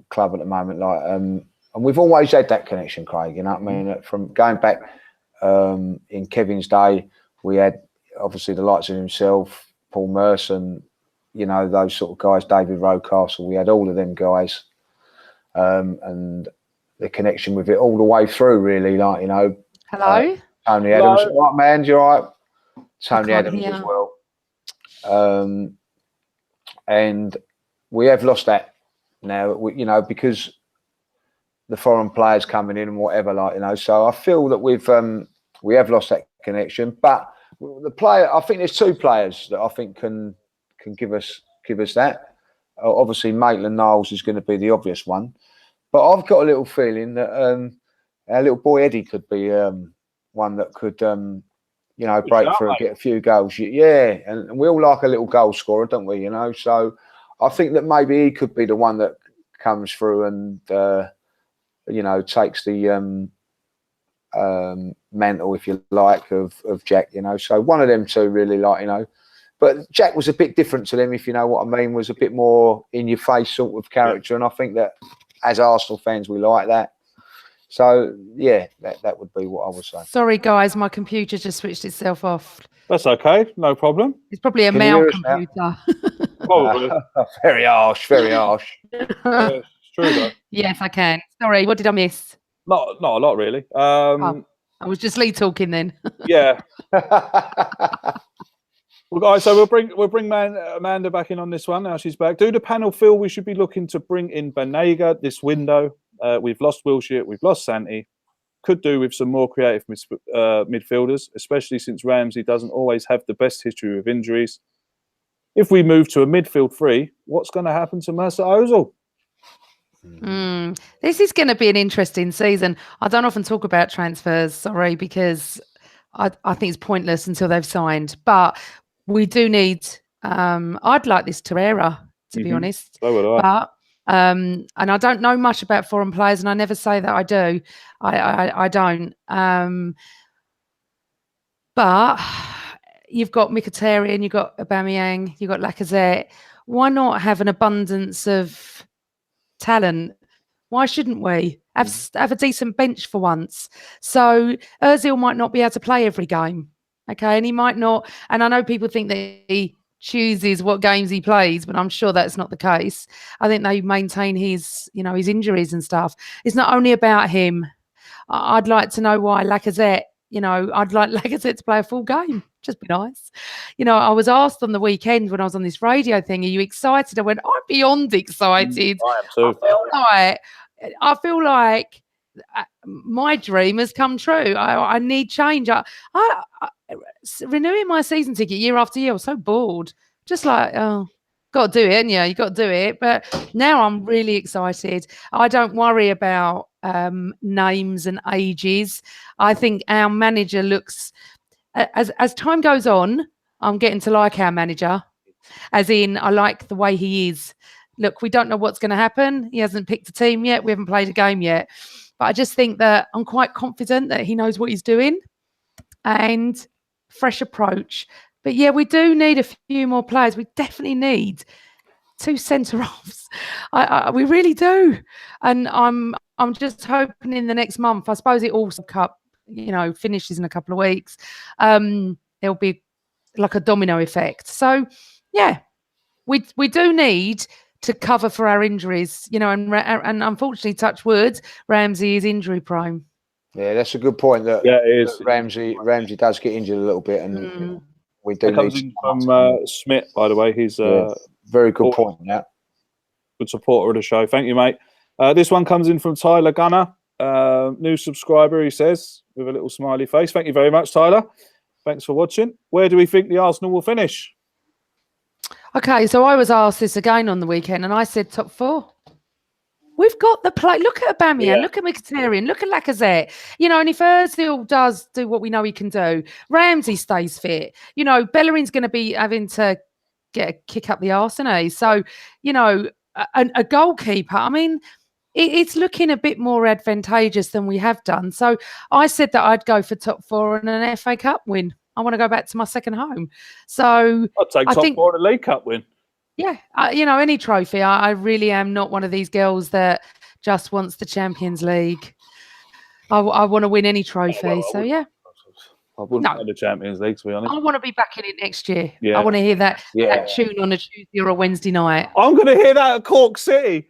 club at the moment, like, and we've always had that connection, Craig. You know what I mean? From going back in Kevin's day, we had obviously the likes of himself, Paul Merson, you know, those sort of guys, David Rocastle. We had all of them guys, and the connection with it all the way through, really, like, you know. Hello. Tony Adams, right, man? You all right? Tony Adams as well. And we have lost that now, you know, because the foreign players coming in and whatever, like, you know. So I feel that we have lost that connection. But the player, I think there's 2 players that I think can give us that. Obviously, Maitland-Niles is going to be the obvious one, but I've got a little feeling that our little boy Eddie could be one that could, you know, break through and get a few goals. Yeah, and we all like a little goal scorer, don't we? You know, so I think that maybe he could be the one that comes through and, you know, takes the mantle, if you like, of Jack. You know, so one of them 2 really, like, you know. But Jack was a bit different to them, if you know what I mean. Was a bit more in your face sort of character, and I think that as Arsenal fans, we like that. So yeah, that would be what I would say. Sorry, guys, my computer just switched itself off. That's okay, no problem. It's probably a male computer. Probably. Very harsh, very harsh. It's true though. Yes, I can. Sorry, what did I miss? Not a lot, really. I was just Lee talking then. Yeah. Well, guys, so we'll bring Amanda back in on this one. Now she's back. Do the panel feel we should be looking to bring in Banega this window? We've lost Wilshere, we've lost Santi. Could do with some more creative midfielders, especially since Ramsey doesn't always have the best history of injuries. If we move to a midfield three, what's going to happen to Mesut Ozil? This is going to be an interesting season. I don't often talk about transfers, sorry, because I think it's pointless until they've signed. But we do need. I'd like this Torreira, to be honest. So would I. But and I don't know much about foreign players, and I never say that I do. I don't. But you've got Mkhitaryan, you've got Aubameyang, you've got Lacazette. Why not have an abundance of talent? Why shouldn't we have a decent bench for once? So Ozil might not be able to play every game, okay, and he might not. And I know people think that he chooses what games he plays, but I'm sure that's not the case. I think they maintain his, his injuries and stuff. It's not only about him. I'd like to know why Lacazette. I'd like Lacazette to play a full game. Just be nice. I was asked on the weekend when I was on this radio thing, are you excited? I went, I'm beyond excited. I am too. I feel like my dream has come true. I need change. I renewing my season ticket year after year, I was so bored. Just like, oh, got to do it. And yeah, you got to do it. But now I'm really excited. I don't worry about names and ages. I think our manager looks, as time goes on, I'm getting to like our manager, as in I like the way he is. Look, we don't know what's going to happen. He hasn't picked a team yet. We haven't played a game yet. But I just think that I'm quite confident that he knows what he's doing and fresh approach. But yeah, we do need a few more players. We definitely need 2 centre-halves. We really do. And I'm just hoping in the next month, I suppose it also finishes in a couple of weeks. There'll be like a domino effect. So yeah, we do need to cover for our injuries, and unfortunately, touch wood, Ramsey is injury prone. Yeah, that's a good point. That it is. Ramsey does get injured a little bit, and we do. That comes in from Smith, by the way. He's very good point. Yeah, good supporter of the show. Thank you, mate. This one comes in from Tyler Gunner, new subscriber. He says with a little smiley face. Thank you very much, Tyler. Thanks for watching. Where do we think the Arsenal will finish? Okay, so I was asked this again on the weekend, and I said top 4. We've got the play. Look at Aubameyang, look at Mkhitaryan, look at Lacazette. And if Ozil does do what we know he can do, Ramsey stays fit. Bellerin's going to be having to get a kick up the arse, isn't he? So, a goalkeeper. I mean, it's looking a bit more advantageous than we have done. So I said that I'd go for top 4 and an FA Cup win. I want to go back to my second home. So I'd take top 4 and a League Cup win. Yeah, any trophy. I really am not one of these girls that just wants the Champions League. I want to win any trophy. So yeah. I wouldn't want the Champions League, to be honest. I want to be back in it next year. Yeah. I want to hear that tune on a Tuesday or a Wednesday night. I'm going to hear that at Cork City.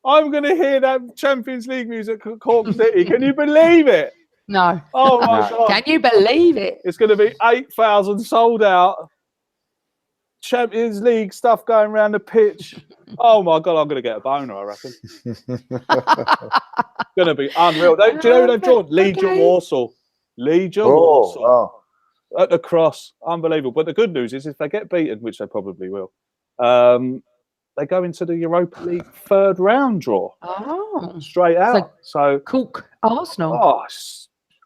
I'm going to hear that Champions League music at Cork City. Can you believe it? No. Oh, my God. Can you believe it? It's going to be 8,000 sold out. Champions League stuff going around the pitch. Oh, my God. I'm going to get a boner, I reckon. Going to be unreal. Do you know who they've drawn? Legion Warsaw. Legion Warsaw. At the Cross. Unbelievable. But the good news is if they get beaten, which they probably will, they go into the Europa League 3rd round draw. Oh. Straight out. So Cork Arsenal. Oh,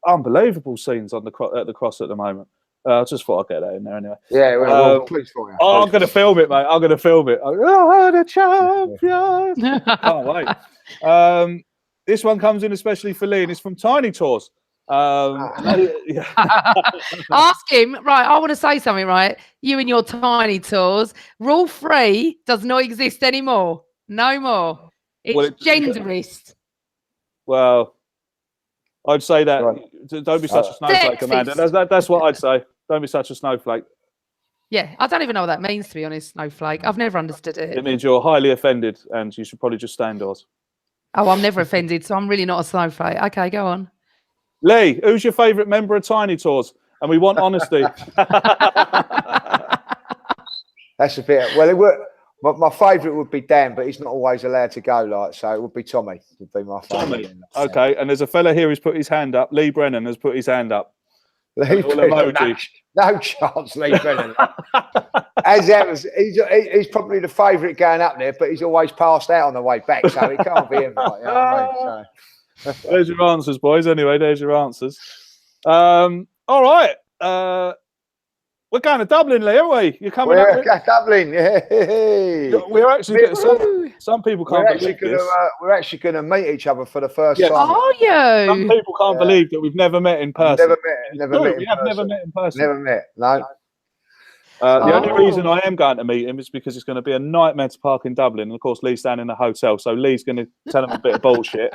unbelievable scenes at the Cross at the moment. I just thought I'd get that in there anyway. Yeah, please for you. I'm going to film it, mate. I'm going to film it. Oh, the champions. Can't wait. This one comes in especially for Lee, and it's from Tiny Tours. Ask him. Right, I want to say something, right? You and your Tiny Tours. Rule 3 does not exist anymore. No more. It's genderist. Well, I'd say that. Right. Don't be such a snowflake, Amanda. That's what I'd say. Don't be such a snowflake. Yeah, I don't even know what that means, to be honest, snowflake. I've never understood it. It means you're highly offended and you should probably just stay indoors. Oh, I'm never offended, so I'm really not a snowflake. Okay, go on. Lee, who's your favourite member of Tiny Tours? And we want honesty. That's a bit. Well, my favourite would be Dan, but he's not always allowed to go. So it would be Tommy. Would be my favourite. Tommy. Okay, and there's a fella here who's put his hand up. Lee Brennan has put his hand up. Lee Brennan, no chance, Lee Brennan. As ever, he's probably the favourite going up there, but he's always passed out on the way back, so it can't be him. Right, you know what I mean? So. There's your answers, boys. Anyway, there's your answers. All right. We're going to Dublin, Lee, aren't we? You're coming up. We're Dublin, yeah. We're actually getting some people can't believe this. We're actually going to meet each other for the first time. Are you? Some people can't believe that we've never met in person. Never met in person. Never met. No. The only reason I am going to meet him is because it's going to be a nightmare to park in Dublin. And of course, Lee's staying in a hotel, so Lee's going to tell him a bit of bullshit.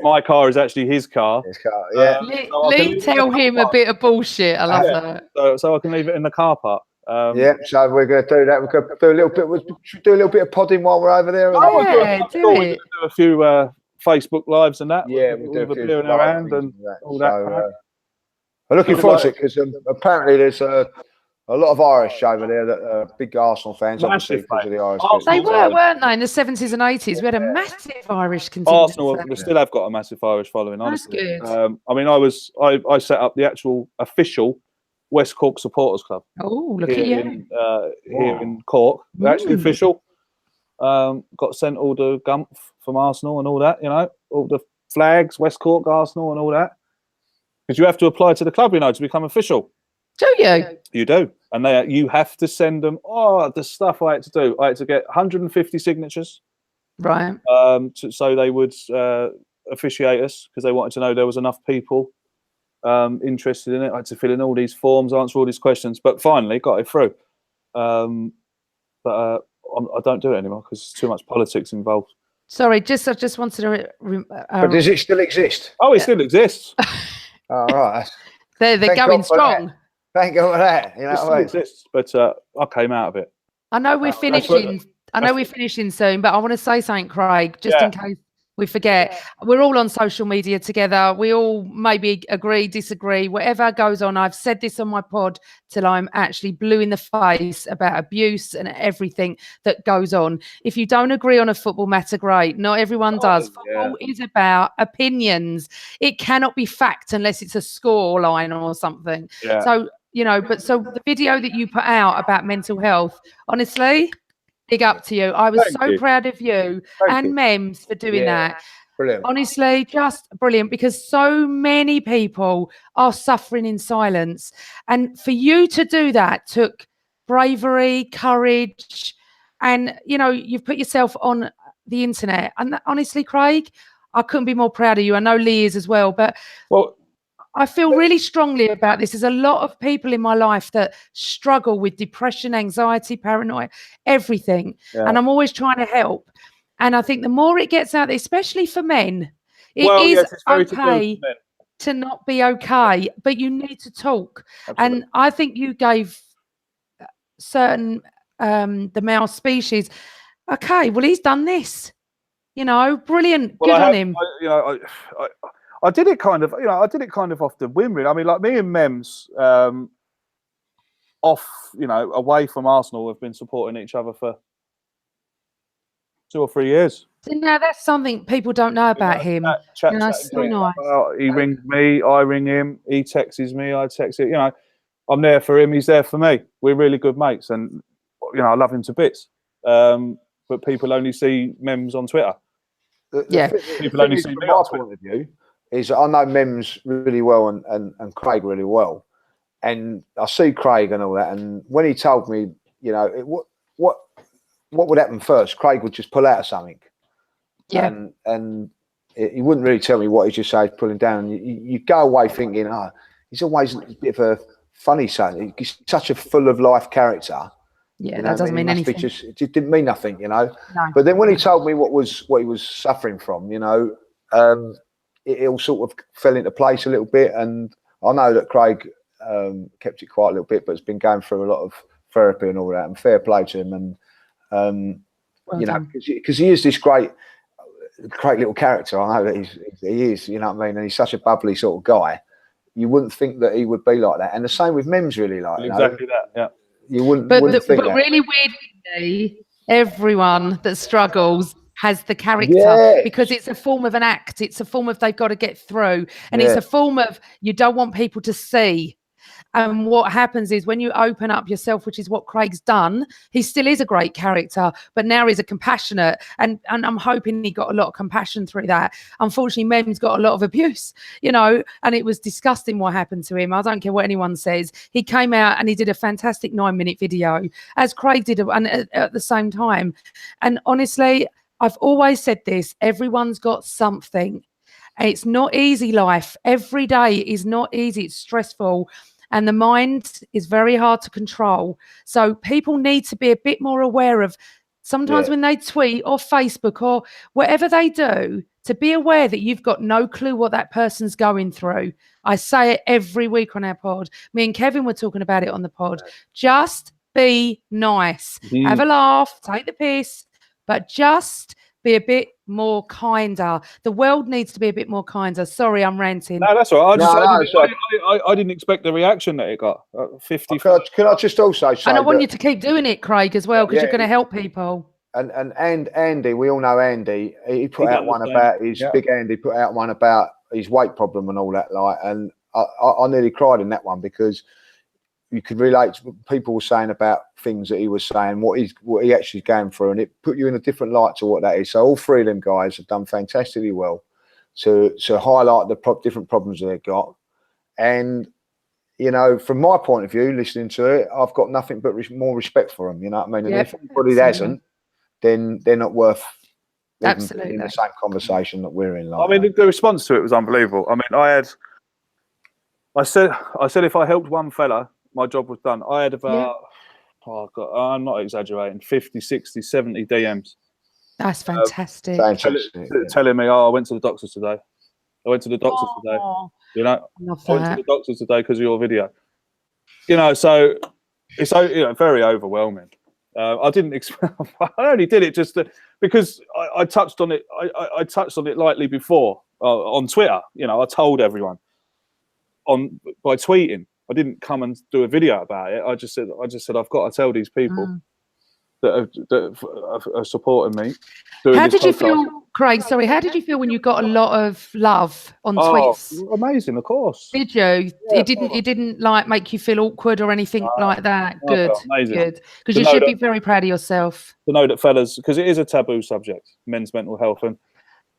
My car is actually his car. His car, yeah. Lee tell him a bit of bullshit. I love that. So I can leave it in the car park. Yeah, so we're going to do that. We're going to do a little bit of podding while we're over there. Do it. Do a few Facebook lives and that. Yeah, we'll do with a beer in our hand and all that. So, I'm looking forward to it because apparently there's a lot of Irish over there that are big Arsenal fans, obviously, because of the Irish. They weren't they, in the 70s and 80s? We had a massive Irish contingent. Arsenal, we still have got a massive Irish following, honestly. That's good. I mean, I set up the actual official West Cork Supporters Club. Oh, look at you. Here in Cork. They're actually official. Got sent all the gumph from Arsenal and all that, you know, all the flags, West Cork, Arsenal and all that. Because you have to apply to the club, you know, to become official. Do you? You do. And you have to send them, the stuff I had to do. I had to get 150 signatures. Right. So they would officiate us because they wanted to know there was enough people interested in it. I had to fill in all these forms, answer all these questions, but finally got it through. But I don't do it anymore because there's too much politics involved. Sorry, I just wanted to... but does it still exist? Oh, it still exists. All right. They're going strong. Thank God for that. You know it still exists, but I came out of it. I know we're finishing. We're finishing soon, but I want to say something, Craig, just in case we forget. We're all on social media together. We all maybe agree, disagree, whatever goes on. I've said this on my pod till I'm actually blue in the face about abuse and everything that goes on. If you don't agree on a football matter, great. Not everyone does. Football is about opinions. It cannot be fact unless it's a score line or something. Yeah. So, so the video that you put out about mental health, honestly, big up to you. I was proud of you and Mems for doing that. Brilliant. Honestly, just brilliant, because so many people are suffering in silence. And for you to do that took bravery, courage, and, you've put yourself on the internet. And honestly, Craig, I couldn't be more proud of you. I know Lee is as well, but I feel really strongly about this. There's a lot of people in my life that struggle with depression, anxiety, paranoia, everything. Yeah. And I'm always trying to help. And I think the more it gets out there, especially for men, it is okay to not be okay, but you need to talk. Absolutely. And I think you gave certain, the male species, okay, well, he's done this, brilliant. Good on him. I did it kind of, off the whim, really. I mean, like me and Mems, away from Arsenal, have been supporting each other for 2 or 3 years. Now that's something people don't know about him. So nice. He rings me, I ring him. He texts me, I text it. I'm there for him. He's there for me. We're really good mates, and I love him to bits. But people only see Mems on Twitter. People only see me on Twitter. Point of view is I know Mems really well and Craig really well, and I see Craig and all that. And when he told me, what would happen first? Craig would just pull out of something, and he wouldn't really tell me what he just said, pulling down. You go away thinking, he's always a bit of a funny son. He's such a full of life character. Yeah, that doesn't mean anything. It just didn't mean nothing, No. But then when he told me what he was suffering from, it all sort of fell into place a little bit. And I know that Craig kept it quiet a little bit, but has been going through a lot of therapy and all that. And fair play to him. And because he is this great little character. I know that he is. You know what I mean? And he's such a bubbly sort of guy. You wouldn't think that he would be like that. And the same with Mems, really, exactly that. Yeah. You wouldn't. But think really weirdly, everyone that struggles has the character, because it's a form of an act. It's a form of they've got to get through, and it's a form of you don't want people to see. And what happens is when you open up yourself, which is what Craig's done, he still is a great character, but now he's a compassionate. And I'm hoping he got a lot of compassion through that. Unfortunately, Mem's got a lot of abuse, you know, and it was disgusting what happened to him. I don't care what anyone says. He came out and he did a fantastic 9-minute video, as Craig did at the same time. And honestly, I've always said this, everyone's got something. It's not easy, life. Every day is not easy. It's stressful. And the mind is very hard to control. So people need to be a bit more aware of sometimes when they tweet or Facebook or whatever they do, to be aware that you've got no clue what that person's going through. I say it every week on our pod. Me and Kevin were talking about it on the pod. Just be nice. Have a laugh, take the piss, but just be a bit more kinder. The world needs to be a bit more kinder. Sorry, I'm ranting. No, that's all right. I didn't expect the reaction that it got. 50. Can I just also say, and I want you to keep doing it, Craig, as well, because you're going to help people. And Andy, we all know Andy. He put out one about his big Andy put out one about his weight problem and all that. Like, and I nearly cried in that one because you could relate to people were saying about things that he was saying, what he actually going through, and it put you in a different light to what that is. So all three of them guys have done fantastically well to highlight the different problems they've got. And, you know, from my point of view, listening to it, I've got nothing but more respect for them. You know what I mean? And if anybody hasn't, then they're not worth in the same conversation that we're in. Like, I mean, the response to it was unbelievable. I mean, I said if I helped one fella, my job was done. I had about, I'm not exaggerating, 50, 60, 70 DMs. That's fantastic. Telling me, I went to the doctors today. I went to the doctors today. You know, I went to the doctors today because of your video. You know, so it's very overwhelming. I didn't expect. I only did it just because I touched on it. I touched on it lightly before on Twitter. You know, I told everyone by tweeting. I didn't come and do a video about it. I just said I've got to tell these people that are supporting me. How did you feel, Craig? Sorry, how did you feel when you got a lot of love on tweets? Amazing, of course. Did you? Yeah, it didn't like make you feel awkward or anything like that. Good, good. Because you should be very proud of yourself. To know that fellas, because it is a taboo subject, men's mental health, and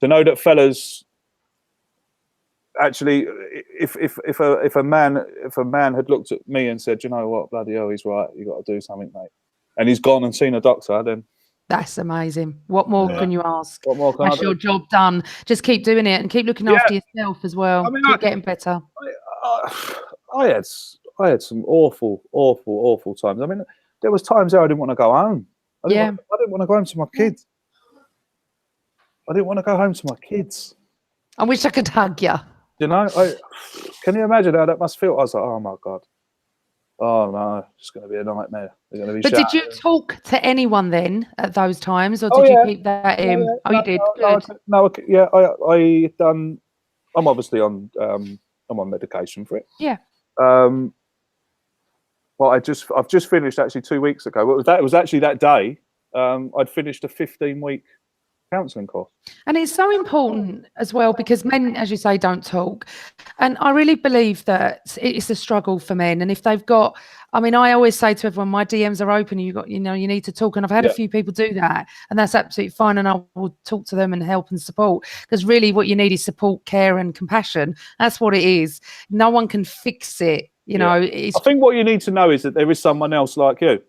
to know that fellas. Actually, if a man had looked at me and said, you know what, bloody hell, he's right, you got to do something, mate, and he's gone and seen a doctor, then that's amazing. What more can you ask? What more can That's your job done. Just keep doing it and keep looking after yourself as well. I mean, keep getting better. I had some awful times. I mean, there was times there I didn't want to go home. I didn't want to go home to my kids. I didn't want to go home to my kids. I wish I could hug you. You know, can you imagine how that must feel? I was like, oh my God. Oh no, it's going to be a nightmare. They're going to be But did you talk to anyone then at those times, or did you keep that in? You did. I done. I'm obviously on. I'm on medication for it. Yeah. Well, I've just finished actually 2 weeks ago. It was actually that day. I'd finished a 15-week counselling course. And it's so important as well because men, as you say, don't talk. And I really believe that it's a struggle for men. And if they've got, I mean, I always say to everyone, my DMs are open. You need to talk. And I've had a few people do that, and that's absolutely fine. And I will talk to them and help and support, because really what you need is support, care and compassion. That's what it is. No one can fix it. You know, I think what you need to know is that there is someone else like you.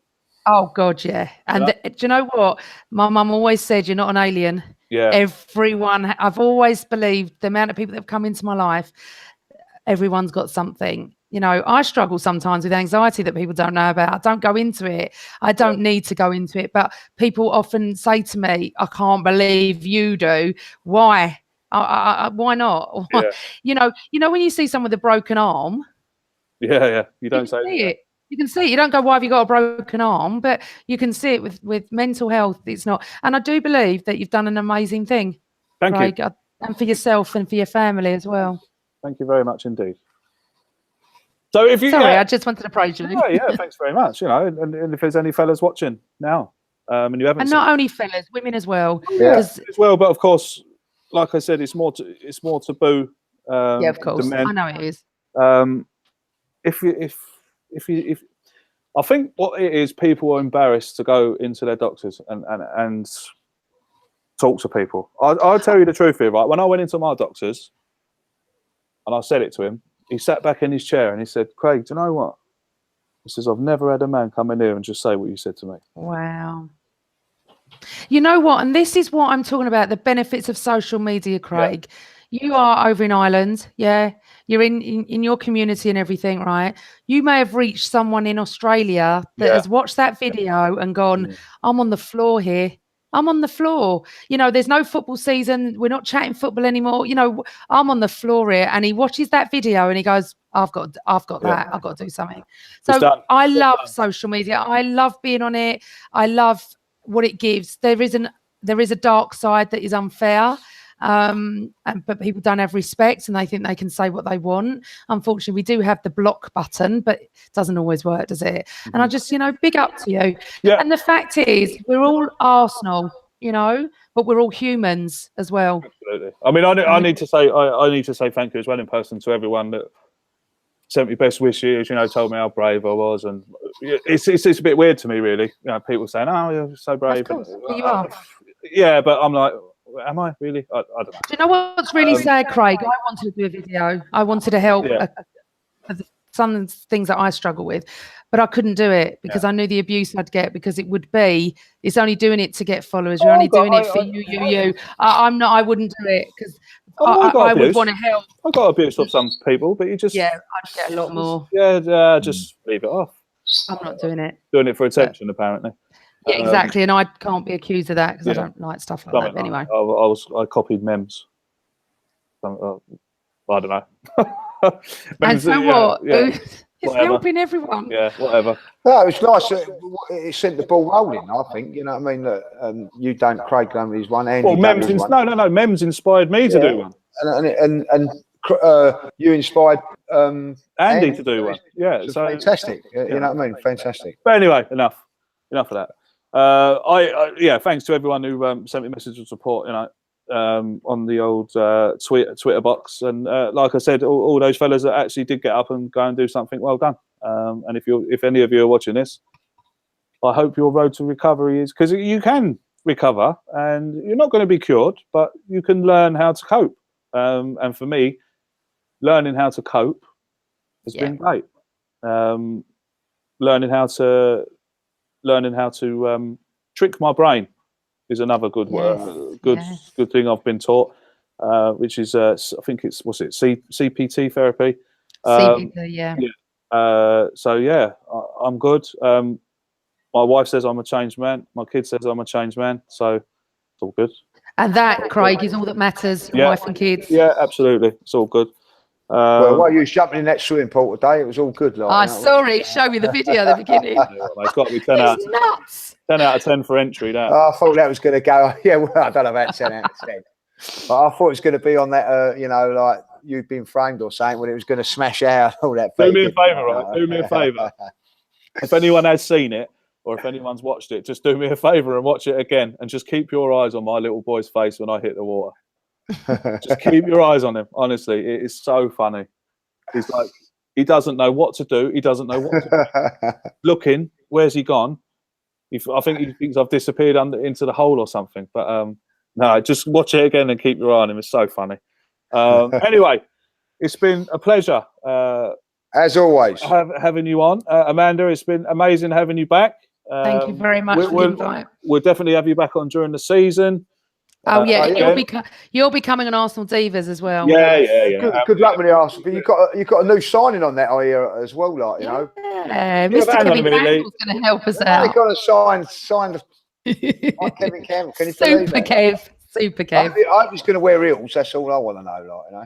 Oh God, yeah. And do you know what? My mum always said, you're not an alien. Yeah. Everyone, I've always believed the amount of people that have come into my life, everyone's got something. You know, I struggle sometimes with anxiety that people don't know about. I don't go into it. I don't need to go into it. But people often say to me, I can't believe you do. Why? Why not? Yeah. You know, when you see someone with a broken arm. Yeah. You don't say it. You can see it. You don't go, why have you got a broken arm? But you can see it with mental health. It's not. And I do believe that you've done an amazing thing. Thank Craig, you. And for yourself and for your family as well. Thank you very much indeed. So if you... Sorry, I just wanted to praise you. Yeah, thanks very much. You know, and if there's any fellas watching now, And you haven't. And not only fellas, women as well. Yeah, as well. But of course, like I said, it's more taboo. Yeah, of course. The men. I know it is. If I think what it is, people are embarrassed to go into their doctors and talk to people. I'll tell you the truth here, right? When I went into my doctors and I said it to him, he sat back in his chair and he said, "Craig, do you know what?" He says, "I've never had a man come in here and just say what you said to me." Wow. You know what? And this is what I'm talking about, the benefits of social media, Craig. Yeah. You are over in Ireland, yeah. You're in your community and everything, right? You may have reached someone in Australia that has watched that video and gone, I'm on the floor here. I'm on the floor. You know, there's no football season. We're not chatting football anymore. You know, I'm on the floor here. And he watches that video and he goes, I've got that. I've got to do something. So I love social media. I love being on it. I love what it gives. There is a dark side that is unfair. But people don't have respect and they think they can say what they want. Unfortunately, we do have the block button, but it doesn't always work, does it? And I just, big up to you. Yeah. And the fact is, we're all Arsenal, but we're all humans as well. Absolutely. I mean, I need to say thank you as well in person to everyone that sent me best wishes, told me how brave I was, and it's a bit weird to me, really. People saying, "Oh, you're so brave." Of course, you are. Yeah, but I'm like, am I really? I don't know. Do you know what's really sad, Craig? I wanted to do a video. I wanted to help some things that I struggle with, but I couldn't do it because I knew the abuse I'd get, because it's only doing it to get followers. You're only doing it for you. I wouldn't do it because I would want to help. I got abused off some people, but you just... Yeah, I'd get a lot more. Yeah, just leave it off. I'm not doing it. Doing it for attention, apparently. Yeah, exactly, and I can't be accused of that because I don't like stuff like that. But anyway, I copied memes. I don't know. And so what? It's helping everyone. Yeah, whatever. No, it's nice. It sent the ball rolling, I think. You know what I mean? You don't, Craig Lumley's one. Andy memes. No. Memes inspired me to do one. And you inspired Andy to do one. Yeah, so fantastic. You know what I mean? Fantastic. But anyway, enough of that. Thanks to everyone who sent me messages of support, on the old Twitter box, and like I said, all those fellas that actually did get up and go and do something, well done. And if any of you are watching this, I hope your road to recovery is, because you can recover and you're not going to be cured, but you can learn how to cope. And for me, learning how to cope has been great. Learning how to trick my brain is another good good thing I've been taught, which is I think it's CPT therapy. CPT, I'm good. My wife says I'm a changed man. My kid says I'm a changed man. So it's all good. And that, Craig, is all that matters. Your wife and kids. Yeah, absolutely. It's all good. While you was jumping in that swimming pool today, it was all good. Sorry, show me the video at the beginning. It's got to be 10 out of 10 for entry. That. I thought that was going to go. Yeah, well, I don't know about 10 out of 10. But I thought it was going to be on that, like you've been framed or something, when it was going to smash out all that. Do me a favour, right? Do me a favour. If anyone has seen it, or if anyone's watched it, just do me a favour and watch it again, and just keep your eyes on my little boy's face when I hit the water. Just keep your eyes on him. Honestly, it is so funny. He's like, he doesn't know what to do. He doesn't know what to do. Looking, where's he gone? I think he thinks I've disappeared into the hole or something. But no, just watch it again and keep your eye on him. It's so funny. Anyway, it's been a pleasure. As always. Having you on. Amanda, it's been amazing having you back. Thank you very much for the invite. We'll definitely have you back on during the season. You'll be coming on Arsenal Divas as well. Yeah. Good luck with the Arsenal. But you've got a new signing on that, I hear, as well. Like Mr. Kevin Campbell's going to help us out. They've got a signed Kevin Campbell. Can you believe that? Super Kev. I hope he's going to wear heels. That's all I want to know.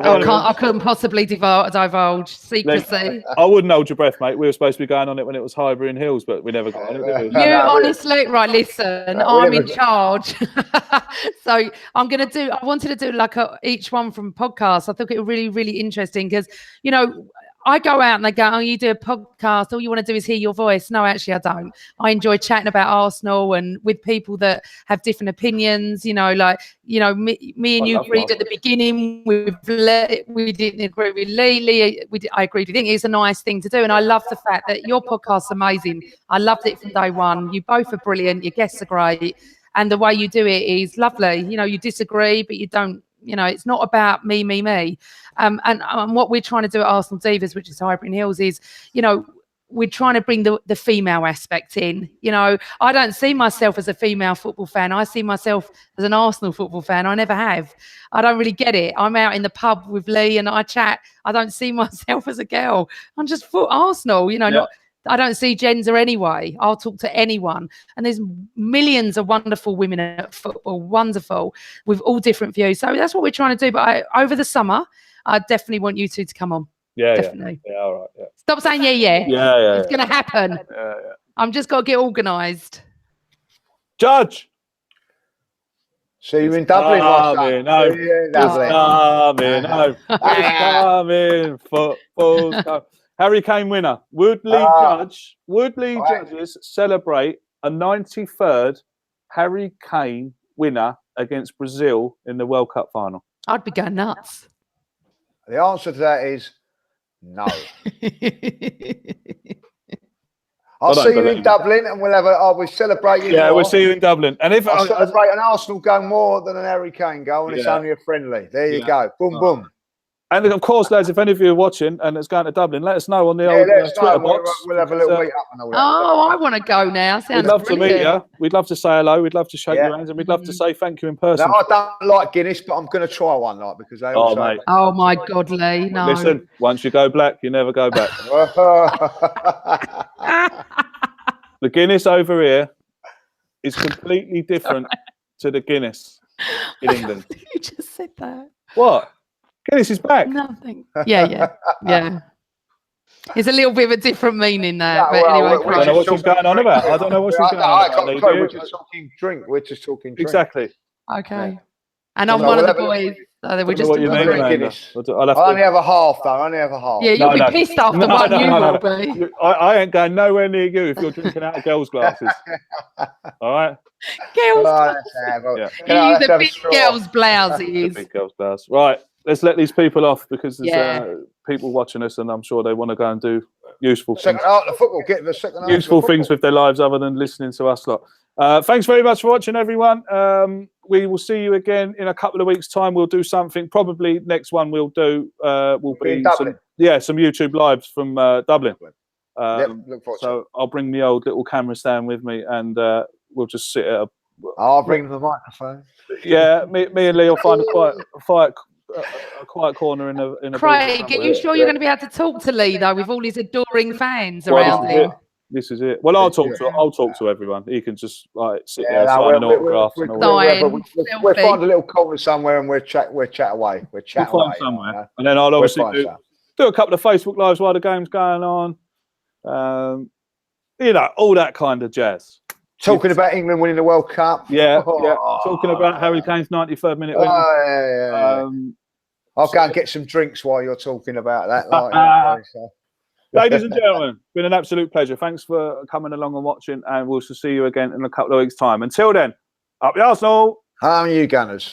I couldn't possibly divulge secrecy. I wouldn't hold your breath, mate. We were supposed to be going on it when it was Highbury and Hills, but we never got on it. Did we? Honestly, right, listen, I'm in charge. So I wanted to do like each one from podcasts. I thought it was really, really interesting because, I go out and they go, oh, you do a podcast, all you want to do is hear your voice. No, actually, I don't. I enjoy chatting about Arsenal and with people that have different opinions, me and you agreed at the beginning. We didn't agree with Lee. I agreed with him. It's a nice thing to do. And I love the fact that your podcast's amazing. I loved it from day one. You both are brilliant. Your guests are great. And the way you do it is lovely. You disagree, but you don't. It's not about me. And what we're trying to do at Arsenal Divas, which is Highbury Hills, is, we're trying to bring the female aspect in. I don't see myself as a female football fan. I see myself as an Arsenal football fan. I never have. I don't really get it. I'm out in the pub with Lee and I chat. I don't see myself as a girl. I'm just Arsenal, I don't see gender anyway. I'll talk to anyone. And there's millions of wonderful women at football, wonderful, with all different views. So that's what we're trying to do. But over the summer, I definitely want you two to come on. Yeah, definitely. Yeah, all right. Yeah. Stop saying yeah. Yeah. It's going to happen. Yeah. I'm just got to get organised. Judge. See you in Dublin. Football's Harry Kane winner. Would Lee judges celebrate a 93rd Harry Kane winner against Brazil in the World Cup final? I'd be going nuts. The answer to that is no. I'll see you in Dublin, and we'll celebrate you. Yeah, we'll see you in Dublin. And if I'll celebrate an Arsenal goal more than an Harry Kane goal, and it's only a friendly. There you go. Boom, boom. And of course, lads, if any of you are watching and it's going to Dublin, let us know on the old Twitter box. We'll have a little meet up and all that. Oh, I want to go now. We'd love to meet you. We'd love to say hello. We'd love to shake your hands, and we'd love to say thank you in person. Now, I don't like Guinness, but I'm going to try one, because they all say. Oh my God, Lee! No. Listen, once you go black, you never go back. The Guinness over here is completely different to the Guinness in England. You just said that. What? Guinness is back. Nothing. Yeah. It's a little bit of a different meaning there. But anyway, I don't know what she's going on about. I don't know what she's going on about. We're just talking drink. Exactly. Okay. Yeah. And I'm one of the boys. So we're just what you mean, I only have a half, though. I only have a half. Yeah, you'll be pissed after one. You will be. I ain't going nowhere near you if you're drinking out of girls' glasses. All right. Girls' glasses. He's a big girl's blouse. He is. Big girl's blouse. Right. Let's let these people off, because there's people watching us, and I'm sure they want to go and do useful things. Useful things with their lives other than listening to us lot. Thanks very much for watching, everyone. We will see you again in a couple of weeks' time. We'll do something. Probably next one we'll do will be some YouTube lives from Dublin. Look forward to it. I'll bring the old little camera stand with me, and we'll just sit at I'll bring the microphone. Yeah, me and Lee will find a quiet corner in a Craig, are you sure you're going to be able to talk to Lee, though, with all his adoring fans around him? This is it. Well, I'll talk to everyone. He can just sit there, sign an autograph. We'll find a little corner somewhere, and we'll chat away. We'll find somewhere, and then I'll obviously do a couple of Facebook lives while the game's going on. All that kind of jazz. Talking about England winning the World Cup. Yeah. Talking about Harry Kane's 93rd minute win. I'll go and get some drinks while you're talking about that. Ladies and gentlemen, it's been an absolute pleasure. Thanks for coming along and watching, and we'll see you again in a couple of weeks' time. Until then, up the Arsenal. How are you, Gunners?